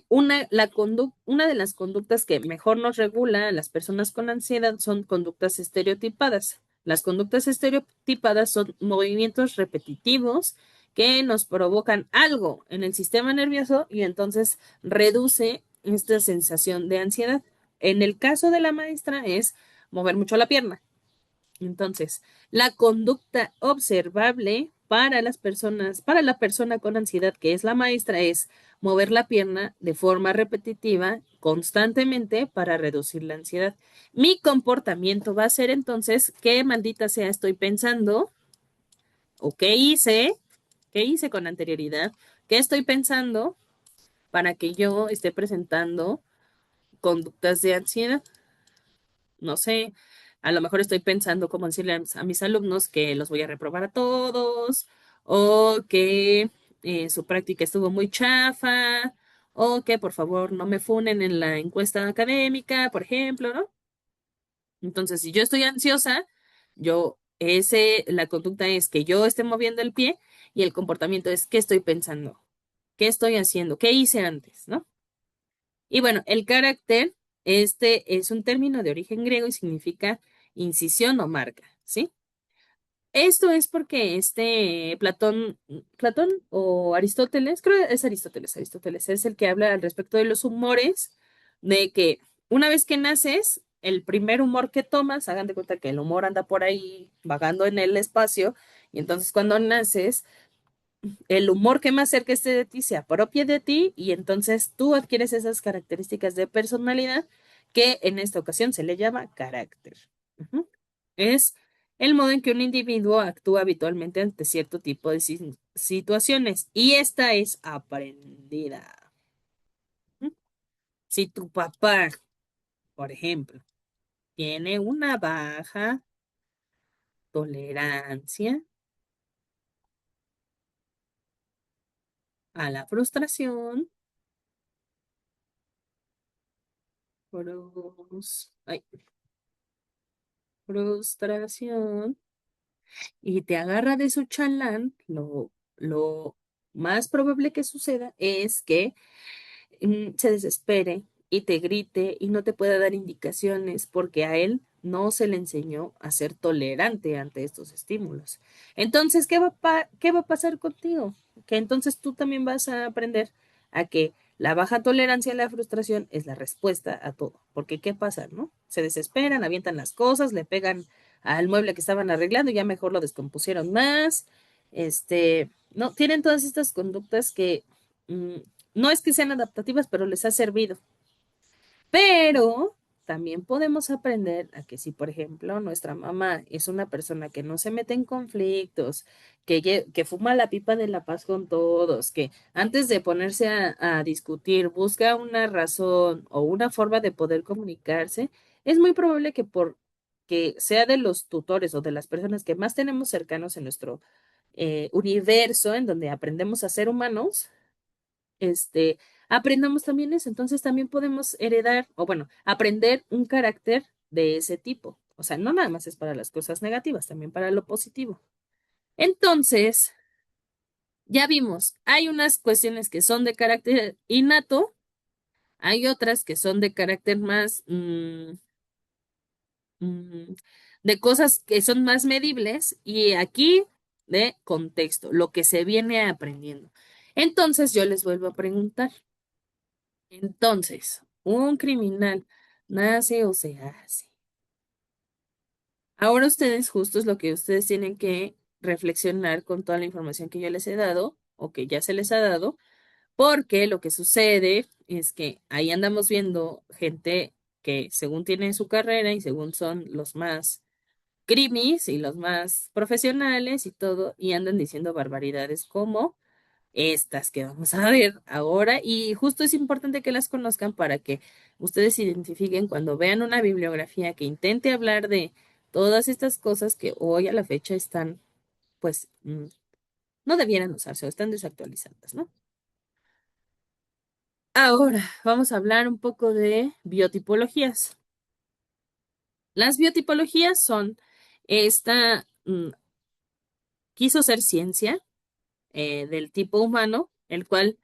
una de las conductas que mejor nos regula a las personas con ansiedad son conductas estereotipadas. Las conductas estereotipadas son movimientos repetitivos que nos provocan algo en el sistema nervioso y entonces reduce esta sensación de ansiedad. En el caso de la maestra es mover mucho la pierna. Entonces, la conducta observable para las personas, para la persona con ansiedad, que es la maestra, es mover la pierna de forma repetitiva, constantemente, para reducir la ansiedad. Mi comportamiento va a ser entonces, ¿qué maldita sea estoy pensando? ¿O qué hice? ¿Qué hice con anterioridad? ¿Qué estoy pensando para que yo esté presentando conductas de ansiedad? No sé, a lo mejor estoy pensando cómo decirle a mis alumnos que los voy a reprobar a todos, o que su práctica estuvo muy chafa, o que por favor no me funen en la encuesta académica, por ejemplo, ¿no? Entonces, si yo estoy ansiosa, la conducta es que yo esté moviendo el pie y el comportamiento es qué estoy pensando, qué estoy haciendo, qué hice antes, ¿no? Y bueno, el carácter, este es un término de origen griego y significa incisión o marca, ¿sí? Esto es porque Platón o Aristóteles, creo que es Aristóteles es el que habla al respecto de los humores, de que una vez que naces, el primer humor que tomas, hagan de cuenta que el humor anda por ahí vagando en el espacio, y entonces cuando naces, el humor que más cerca esté de ti se apropia de ti y entonces tú adquieres esas características de personalidad que en esta ocasión se le llama carácter. Ujú. Es el modo en que un individuo actúa habitualmente ante cierto tipo de situaciones y esta es aprendida. Ujú. Si tu papá, por ejemplo, tiene una baja tolerancia a la frustración, ay, frustración, y te agarra de su chalán, lo más probable que suceda es que se desespere y te grite y no te pueda dar indicaciones porque a él no se le enseñó a ser tolerante ante estos estímulos. Entonces, ¿qué va a pasar contigo? Que entonces tú también vas a aprender a que la baja tolerancia a la frustración es la respuesta a todo. Porque ¿qué pasa, no? Se desesperan, avientan las cosas, le pegan al mueble que estaban arreglando y ya mejor lo descompusieron más. No, tienen todas estas conductas que mm, no es que sean adaptativas, pero les ha servido. Pero también podemos aprender a que si, por ejemplo, nuestra mamá es una persona que no se mete en conflictos, que fuma la pipa de la paz con todos, que antes de ponerse a discutir busca una razón o una forma de poder comunicarse, es muy probable que por que sea de los tutores o de las personas que más tenemos cercanos en nuestro universo, en donde aprendemos a ser humanos, este, aprendamos también eso. Entonces también podemos heredar, o bueno, aprender un carácter de ese tipo. O sea, no nada más es para las cosas negativas, también para lo positivo. Entonces, ya vimos, hay unas cuestiones que son de carácter innato, hay otras que son de carácter más, mm, de cosas que son más medibles, y aquí de contexto, lo que se viene aprendiendo. Entonces, yo les vuelvo a preguntar. Entonces, un criminal nace o se hace. Ahora ustedes, justo es lo que ustedes tienen que reflexionar con toda la información que yo les he dado o que ya se les ha dado, porque lo que sucede es que ahí andamos viendo gente que según tienen su carrera y según son los más crimis y los más profesionales y todo, y andan diciendo barbaridades como estas que vamos a ver ahora, y justo es importante que las conozcan para que ustedes identifiquen cuando vean una bibliografía que intente hablar de todas estas cosas que hoy a la fecha están, pues, no debieran usarse o están desactualizadas, ¿no? Ahora vamos a hablar un poco de biotipologías. Las biotipologías son esta, quiso ser ciencia del tipo humano, el cual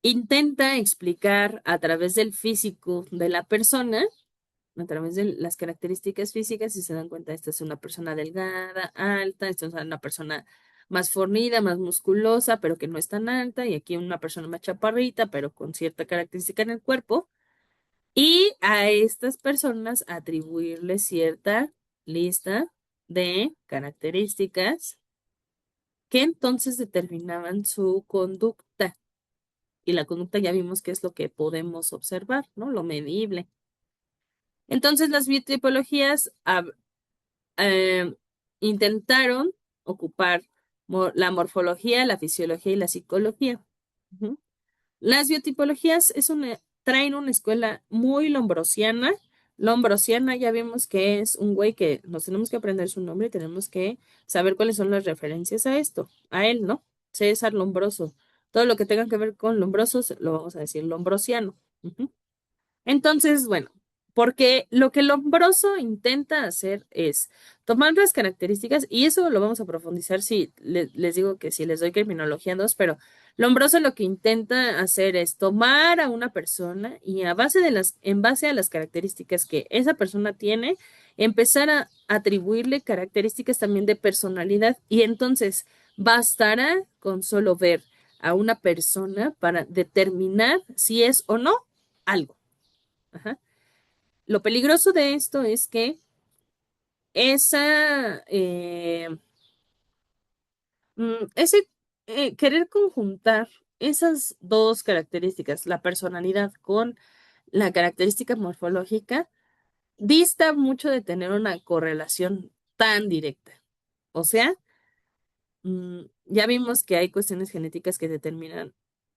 intenta explicar a través del físico de la persona, a través de las características físicas, si se dan cuenta, esta es una persona delgada, alta, esta es una persona más fornida, más musculosa, pero que no es tan alta, y aquí una persona más chaparrita, pero con cierta característica en el cuerpo, y a estas personas atribuirle cierta lista de características que entonces determinaban su conducta. Y la conducta ya vimos que es lo que podemos observar, ¿no? Lo medible. Entonces las biotipologías eh, intentaron ocupar la morfología, la fisiología y la psicología. Ujú. Las biotipologías traen una escuela muy lombrosiana. Lombrosiana ya vimos que es un güey que nos tenemos que aprender su nombre y tenemos que saber cuáles son las referencias a esto, a él, ¿no? César Lombroso. Todo lo que tenga que ver con Lombrosos lo vamos a decir lombrosiano. Ujú. Entonces, bueno, porque lo que Lombroso intenta hacer es tomar las características, y eso lo vamos a profundizar si les digo que si les doy criminología 2, pero Lombroso lo que intenta hacer es tomar a una persona y en base a las características que esa persona tiene, empezar a atribuirle características también de personalidad, y entonces bastará con solo ver a una persona para determinar si es o no algo. Ajá. Lo peligroso de esto es que esa, ese querer conjuntar esas dos características, la personalidad con la característica morfológica dista mucho de tener una correlación tan directa. O sea, ya vimos que hay cuestiones genéticas que determinan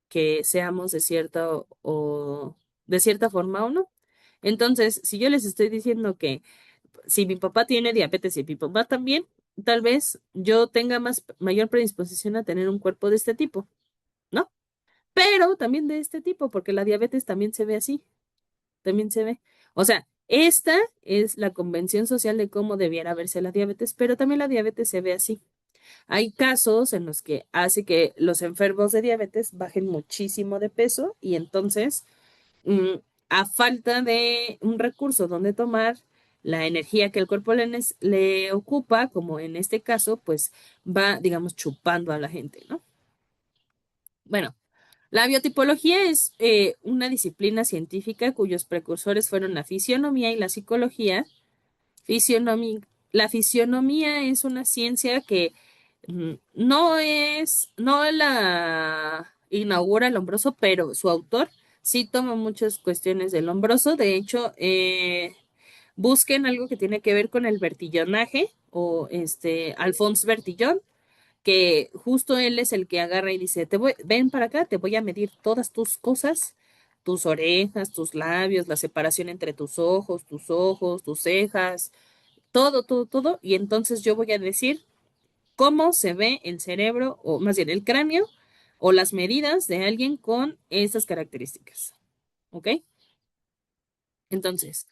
que seamos de cierta o de cierta forma o no. Entonces, si yo les estoy diciendo que si mi papá tiene diabetes y mi papá también, tal vez yo tenga mayor predisposición a tener un cuerpo de este tipo, ¿no? Pero también de este tipo, porque la diabetes también se ve así, también se ve. O sea, esta es la convención social de cómo debiera verse la diabetes, pero también la diabetes se ve así. Hay casos en los que hace que los enfermos de diabetes bajen muchísimo de peso y entonces, mm, a falta de un recurso donde tomar la energía que el cuerpo le ocupa, como en este caso, pues va, digamos, chupando a la gente, ¿no? Bueno, la biotipología es una disciplina científica cuyos precursores fueron la fisionomía y la psicología. Fisionomía. La fisionomía es una ciencia que no la inaugura Lombroso, pero su autor sí toma muchas cuestiones del Lombroso. De hecho, busquen algo que tiene que ver con el vertillonaje o Alphonse Bertillon, que justo él es el que agarra y dice, ven para acá, te voy a medir todas tus cosas, tus orejas, tus labios, la separación entre tus ojos, tus cejas, todo, todo, todo, y entonces yo voy a decir cómo se ve el cerebro, o más bien el cráneo, o las medidas de alguien con estas características. ¿Ok? Entonces,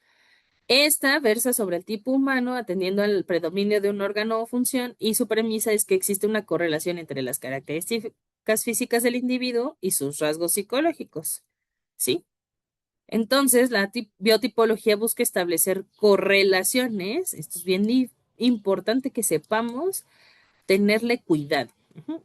esta versa sobre el tipo humano atendiendo al predominio de un órgano o función y su premisa es que existe una correlación entre las características físicas del individuo y sus rasgos psicológicos. ¿Sí? Entonces, la biotipología busca establecer correlaciones, esto es bien importante que sepamos tenerle cuidado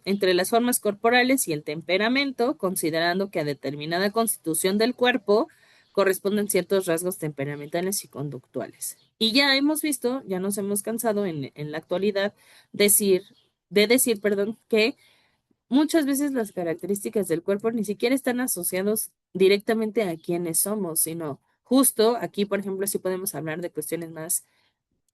entre las formas corporales y el temperamento, considerando que a determinada constitución del cuerpo corresponden ciertos rasgos temperamentales y conductuales. Y ya hemos visto, ya nos hemos cansado en la actualidad decir, perdón, que muchas veces las características del cuerpo ni siquiera están asociados directamente a quiénes somos, sino justo aquí, por ejemplo, sí podemos hablar de cuestiones más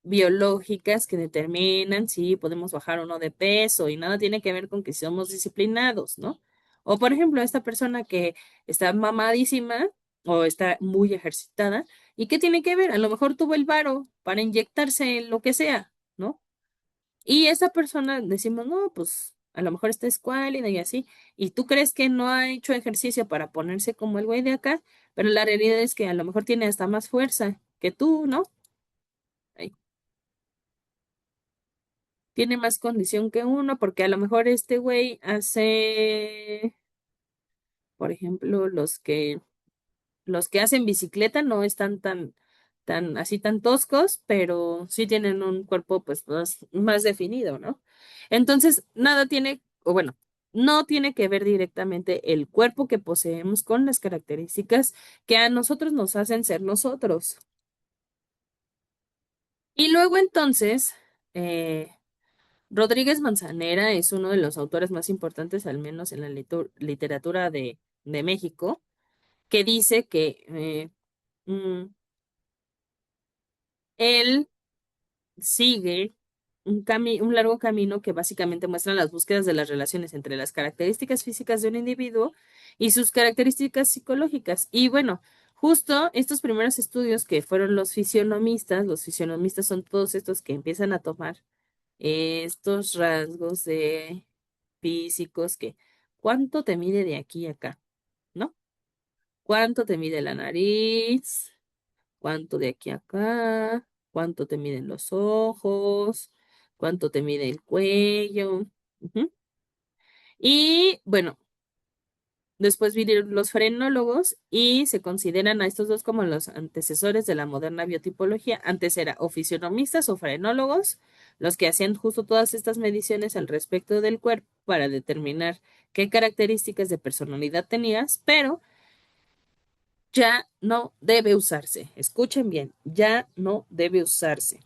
biológicas que determinan si podemos bajar o no de peso y nada tiene que ver con que somos disciplinados, ¿no? O por ejemplo, esta persona que está mamadísima o está muy ejercitada, ¿y qué tiene que ver? A lo mejor tuvo el varo para inyectarse lo que sea, ¿no? Y esa persona decimos, no, pues a lo mejor está escuálida y así, y tú crees que no ha hecho ejercicio para ponerse como el güey de acá, pero la realidad es que a lo mejor tiene hasta más fuerza que tú, ¿no? Tiene más condición que uno, porque a lo mejor este güey hace, por ejemplo, los que hacen bicicleta no están tan así tan toscos, pero sí tienen un cuerpo pues más definido, ¿no? Entonces, nada tiene, o bueno, no tiene que ver directamente el cuerpo que poseemos con las características que a nosotros nos hacen ser nosotros. Y luego entonces, eh, Rodríguez Manzanera es uno de los autores más importantes, al menos en la literatura de México, que dice que mm, él sigue un largo camino que básicamente muestra las búsquedas de las relaciones entre las características físicas de un individuo y sus características psicológicas. Y bueno, justo estos primeros estudios que fueron los fisionomistas son todos estos que empiezan a tomar estos rasgos de físicos que cuánto te mide de aquí a acá, ¿no? ¿Cuánto te mide la nariz? ¿Cuánto de aquí a acá? ¿Cuánto te miden los ojos? ¿Cuánto te mide el cuello? Ujú. Y bueno, después vinieron los frenólogos y se consideran a estos dos como los antecesores de la moderna biotipología. Antes era o fisionomistas o frenólogos, los que hacían justo todas estas mediciones al respecto del cuerpo para determinar qué características de personalidad tenías, pero ya no debe usarse. Escuchen bien, ya no debe usarse.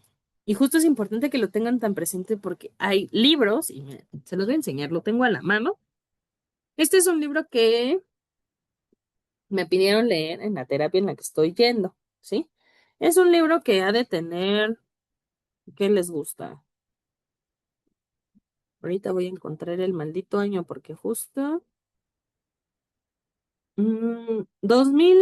Y justo es importante que lo tengan tan presente porque hay libros, y se los voy a enseñar, lo tengo a la mano. Este es un libro que me pidieron leer en la terapia en la que estoy yendo, ¿sí? Es un libro que ha de tener, ¿qué les gusta? Ahorita voy a encontrar el maldito año porque justo 2000,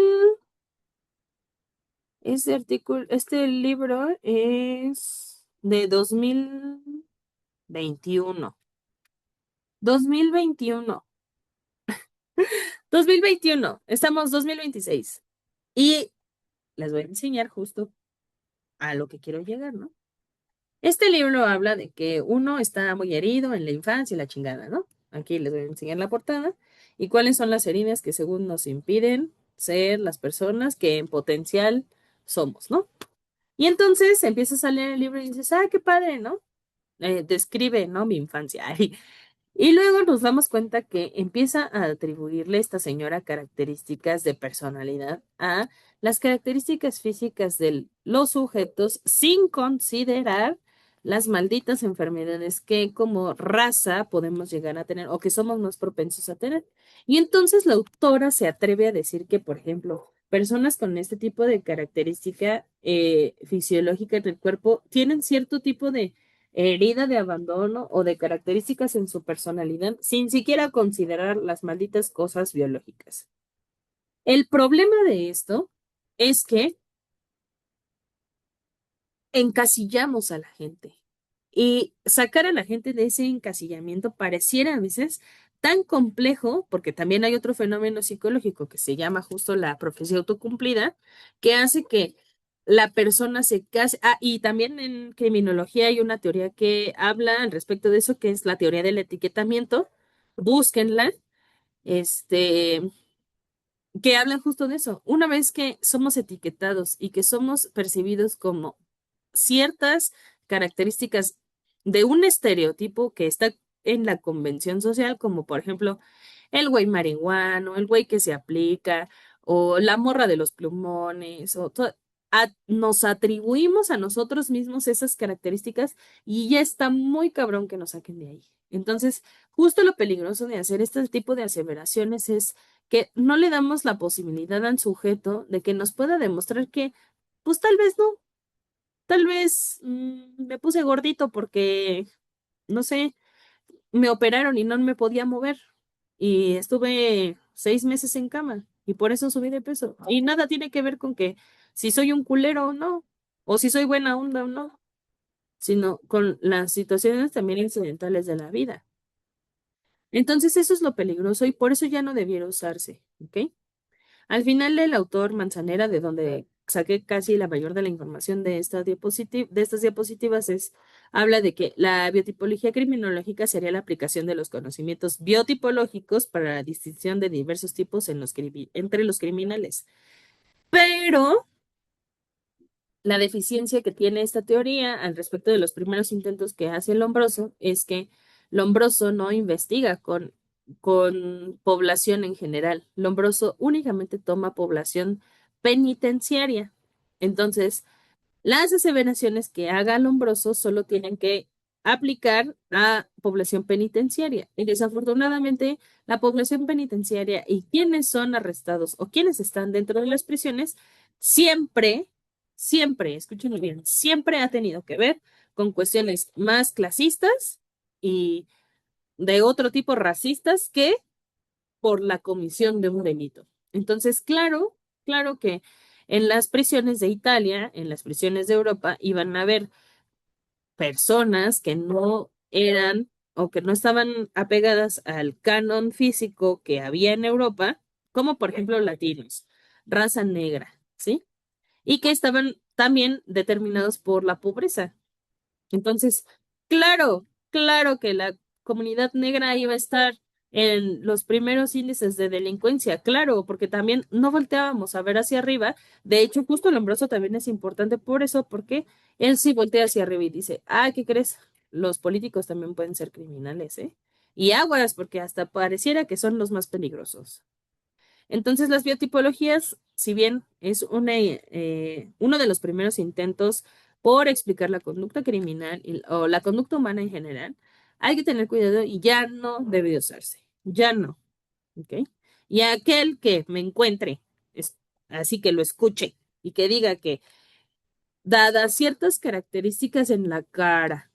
este libro es de 2021. 2021. 2021. Estamos 2026. Y les voy a enseñar justo a lo que quiero llegar, ¿no? Este libro habla de que uno está muy herido en la infancia y la chingada, ¿no? Aquí les voy a enseñar la portada. Y cuáles son las heridas que según nos impiden ser las personas que en potencial somos, ¿no? Y entonces empiezas a leer el libro y dices, ah, qué padre, ¿no? Describe, ¿no? Mi infancia. Y luego nos damos cuenta que empieza a atribuirle esta señora características de personalidad a las características físicas de los sujetos sin considerar las malditas enfermedades que como raza podemos llegar a tener o que somos más propensos a tener. Y entonces la autora se atreve a decir que, por ejemplo, personas con este tipo de característica fisiológica en el cuerpo tienen cierto tipo de herida de abandono o de características en su personalidad sin siquiera considerar las malditas cosas biológicas. El problema de esto es que encasillamos a la gente y sacar a la gente de ese encasillamiento pareciera a veces tan complejo, porque también hay otro fenómeno psicológico que se llama justo la profecía autocumplida, que hace que la persona se case. Ah, y también en criminología hay una teoría que habla al respecto de eso, que es la teoría del etiquetamiento. Búsquenla. Este, que hablan justo de eso. Una vez que somos etiquetados y que somos percibidos como ciertas características de un estereotipo que está en la convención social, como por ejemplo el güey marihuano, el güey que se aplica, o la morra de los plumones, nos atribuimos a nosotros mismos esas características y ya está muy cabrón que nos saquen de ahí. Entonces, justo lo peligroso de hacer este tipo de aseveraciones es que no le damos la posibilidad al sujeto de que nos pueda demostrar que, pues tal vez no, tal vez me puse gordito porque, no sé, me operaron y no me podía mover y estuve 6 meses en cama y por eso subí de peso. Y nada tiene que ver con que si soy un culero o no, o si soy buena onda o no, sino con las situaciones también incidentales de la vida. Entonces eso es lo peligroso y por eso ya no debiera usarse, ¿ok? Al final, el autor Manzanera, de donde saqué casi la mayor de la información de de estas diapositivas, habla de que la biotipología criminológica sería la aplicación de los conocimientos biotipológicos para la distinción de diversos tipos entre los criminales. Pero la deficiencia que tiene esta teoría al respecto de los primeros intentos que hace Lombroso es que Lombroso no investiga con población en general. Lombroso únicamente toma población penitenciaria. Entonces, las aseveraciones que haga Lombroso solo tienen que aplicar a población penitenciaria. Y desafortunadamente, la población penitenciaria y quienes son arrestados o quienes están dentro de las prisiones, siempre, siempre, escúchenlo bien, siempre ha tenido que ver con cuestiones más clasistas y de otro tipo racistas que por la comisión de un delito. Entonces, claro, claro que en las prisiones de Italia, en las prisiones de Europa, iban a haber personas que no eran o que no estaban apegadas al canon físico que había en Europa, como por ejemplo latinos, raza negra, ¿sí? Y que estaban también determinados por la pobreza. Entonces, claro, claro que la comunidad negra iba a estar en los primeros índices de delincuencia, claro, porque también no volteábamos a ver hacia arriba. De hecho, justo Lombroso también es importante por eso, porque él sí voltea hacia arriba y dice, ah, ¿qué crees? Los políticos también pueden ser criminales, ¿eh? Y aguas, porque hasta pareciera que son los más peligrosos. Entonces, las biotipologías, si bien es uno de los primeros intentos por explicar la conducta criminal o la conducta humana en general, hay que tener cuidado y ya no debe de usarse, ya no, ¿ok? Y aquel que me encuentre, así que lo escuche y que diga que, dadas ciertas características en la cara,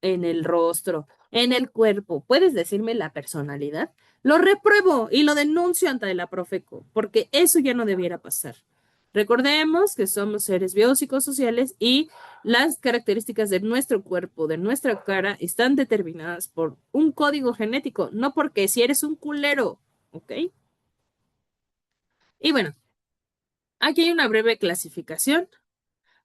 en el rostro, en el cuerpo, ¿puedes decirme la personalidad? Lo repruebo y lo denuncio ante la Profeco, porque eso ya no debiera pasar. Recordemos que somos seres biopsicosociales y las características de nuestro cuerpo, de nuestra cara, están determinadas por un código genético, no porque si eres un culero, ¿ok? Y bueno, aquí hay una breve clasificación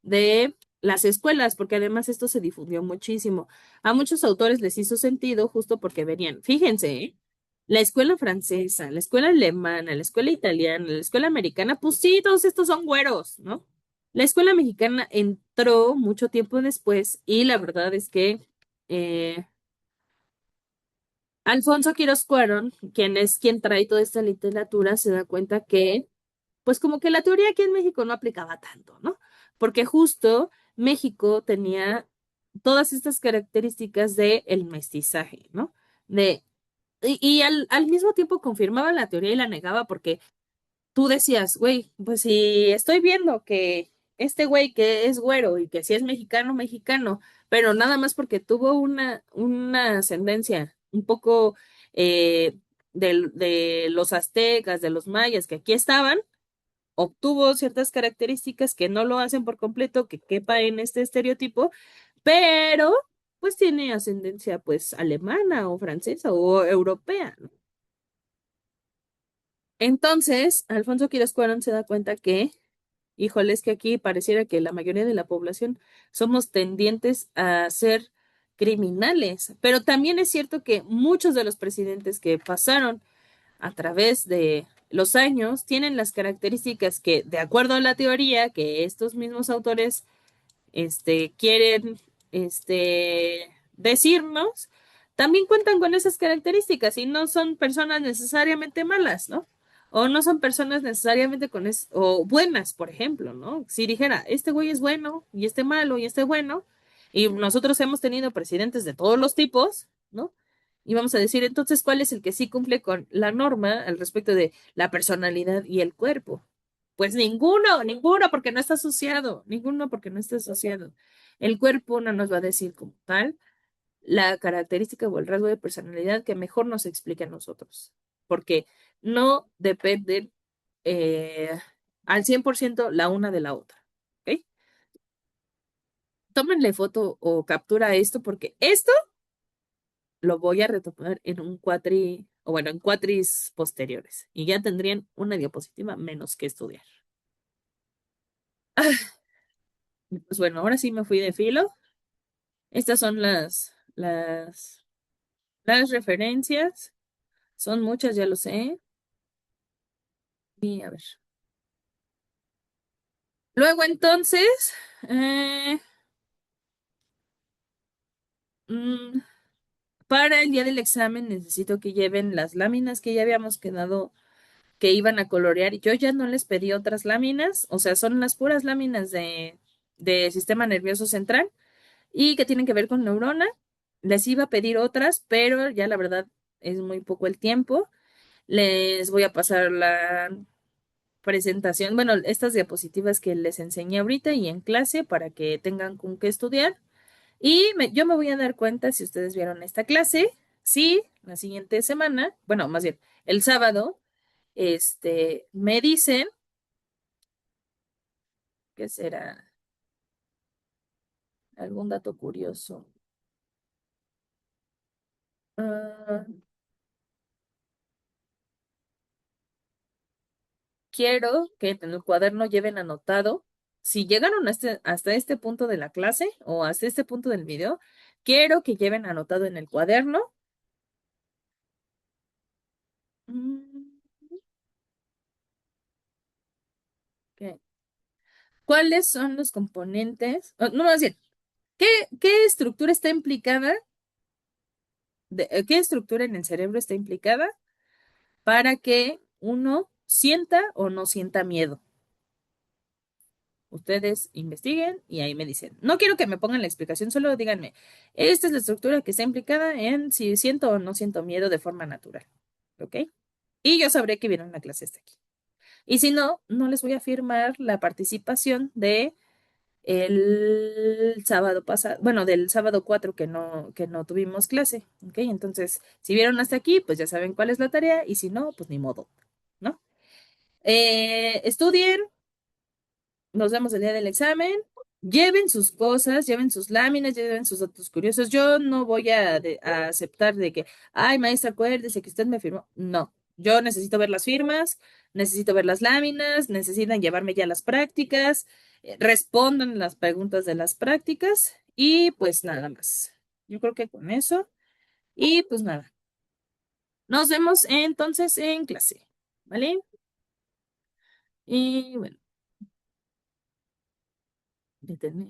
de las escuelas, porque además esto se difundió muchísimo. A muchos autores les hizo sentido justo porque venían, fíjense, ¿eh? La escuela francesa, la escuela alemana, la escuela italiana, la escuela americana, pues sí, todos estos son güeros, ¿no? La escuela mexicana entró mucho tiempo después y la verdad es que eh, Alfonso Quiroz Cuarón, quien es quien trae toda esta literatura, se da cuenta que pues como que la teoría aquí en México no aplicaba tanto, ¿no? Porque justo México tenía todas estas características de el mestizaje, ¿no? De, al mismo tiempo confirmaba la teoría y la negaba porque tú decías, güey, pues si estoy viendo que este güey que es güero y que si es mexicano, mexicano, pero nada más porque tuvo una ascendencia un poco de los aztecas, de los mayas que aquí estaban, obtuvo ciertas características que no lo hacen por completo, que quepa en este estereotipo, pero pues tiene ascendencia pues alemana o francesa o europea, ¿no? Entonces, Alfonso Quiroz Cuarón se da cuenta que, híjole, es que aquí pareciera que la mayoría de la población somos tendientes a ser criminales, pero también es cierto que muchos de los presidentes que pasaron a través de los años tienen las características que, de acuerdo a la teoría que estos mismos autores quieren decirnos, también cuentan con esas características y no son personas necesariamente malas, ¿no? O no son personas necesariamente o buenas, por ejemplo, ¿no? Si dijera, este güey es bueno y este malo y este bueno, y nosotros hemos tenido presidentes de todos los tipos, ¿no? Y vamos a decir, entonces, ¿cuál es el que sí cumple con la norma al respecto de la personalidad y el cuerpo? Pues ninguno, ninguno porque no está asociado, ninguno porque no está asociado. El cuerpo no nos va a decir como tal la característica o el rasgo de personalidad que mejor nos explica a nosotros, porque no dependen eh, al 100% la una de la otra. ¿Ok? Tómenle foto o captura a esto porque esto lo voy a retomar en un o bueno, en cuatris posteriores y ya tendrían una diapositiva menos que estudiar. Pues bueno, ahora sí me fui de filo. Estas son las referencias. Son muchas, ya lo sé. Y a ver. Luego entonces, eh, mm, para el día del examen necesito que lleven las láminas que ya habíamos quedado que iban a colorear. Yo ya no les pedí otras láminas, o sea, son las puras láminas de sistema nervioso central y que tienen que ver con neurona. Les iba a pedir otras, pero ya la verdad es muy poco el tiempo. Les voy a pasar la presentación, bueno, estas diapositivas que les enseñé ahorita y en clase para que tengan con qué estudiar. Y yo me voy a dar cuenta si ustedes vieron esta clase, si la siguiente semana, bueno, más bien el sábado, me dicen que será algún dato curioso. Ah, quiero que en el cuaderno lleven anotado, si llegaron hasta este punto de la clase o hasta este punto del video, quiero que lleven anotado en el cuaderno. mm, ¿Qué? ¿Cuáles son los componentes? No, más bien, ¿qué estructura está implicada? ¿Qué estructura en el cerebro está implicada para que uno sienta o no sienta miedo? Ustedes investiguen y ahí me dicen. No quiero que me pongan la explicación, solo díganme, esta es la estructura que está implicada en si siento o no siento miedo de forma natural. ¿Ok? y yo sabré que vieron la clase hasta aquí. Y si no, no les voy a firmar la participación de el sábado pasado, bueno, del sábado 4 que no tuvimos clase, ¿ok? Entonces, si vieron hasta aquí, pues ya saben cuál es la tarea y si no, pues ni modo, ¿no? Estudien, nos vemos el día del examen. Lleven sus cosas, lleven sus láminas, lleven sus datos curiosos. Yo no voy a aceptar de que, ay, maestra, acuérdese que usted me firmó. No, yo necesito ver las firmas, necesito ver las láminas, necesitan llevarme ya las prácticas, respondan las preguntas de las prácticas y pues nada más. Yo creo que con eso. Y pues nada, nos vemos entonces en clase, ¿vale? Y bueno, detener.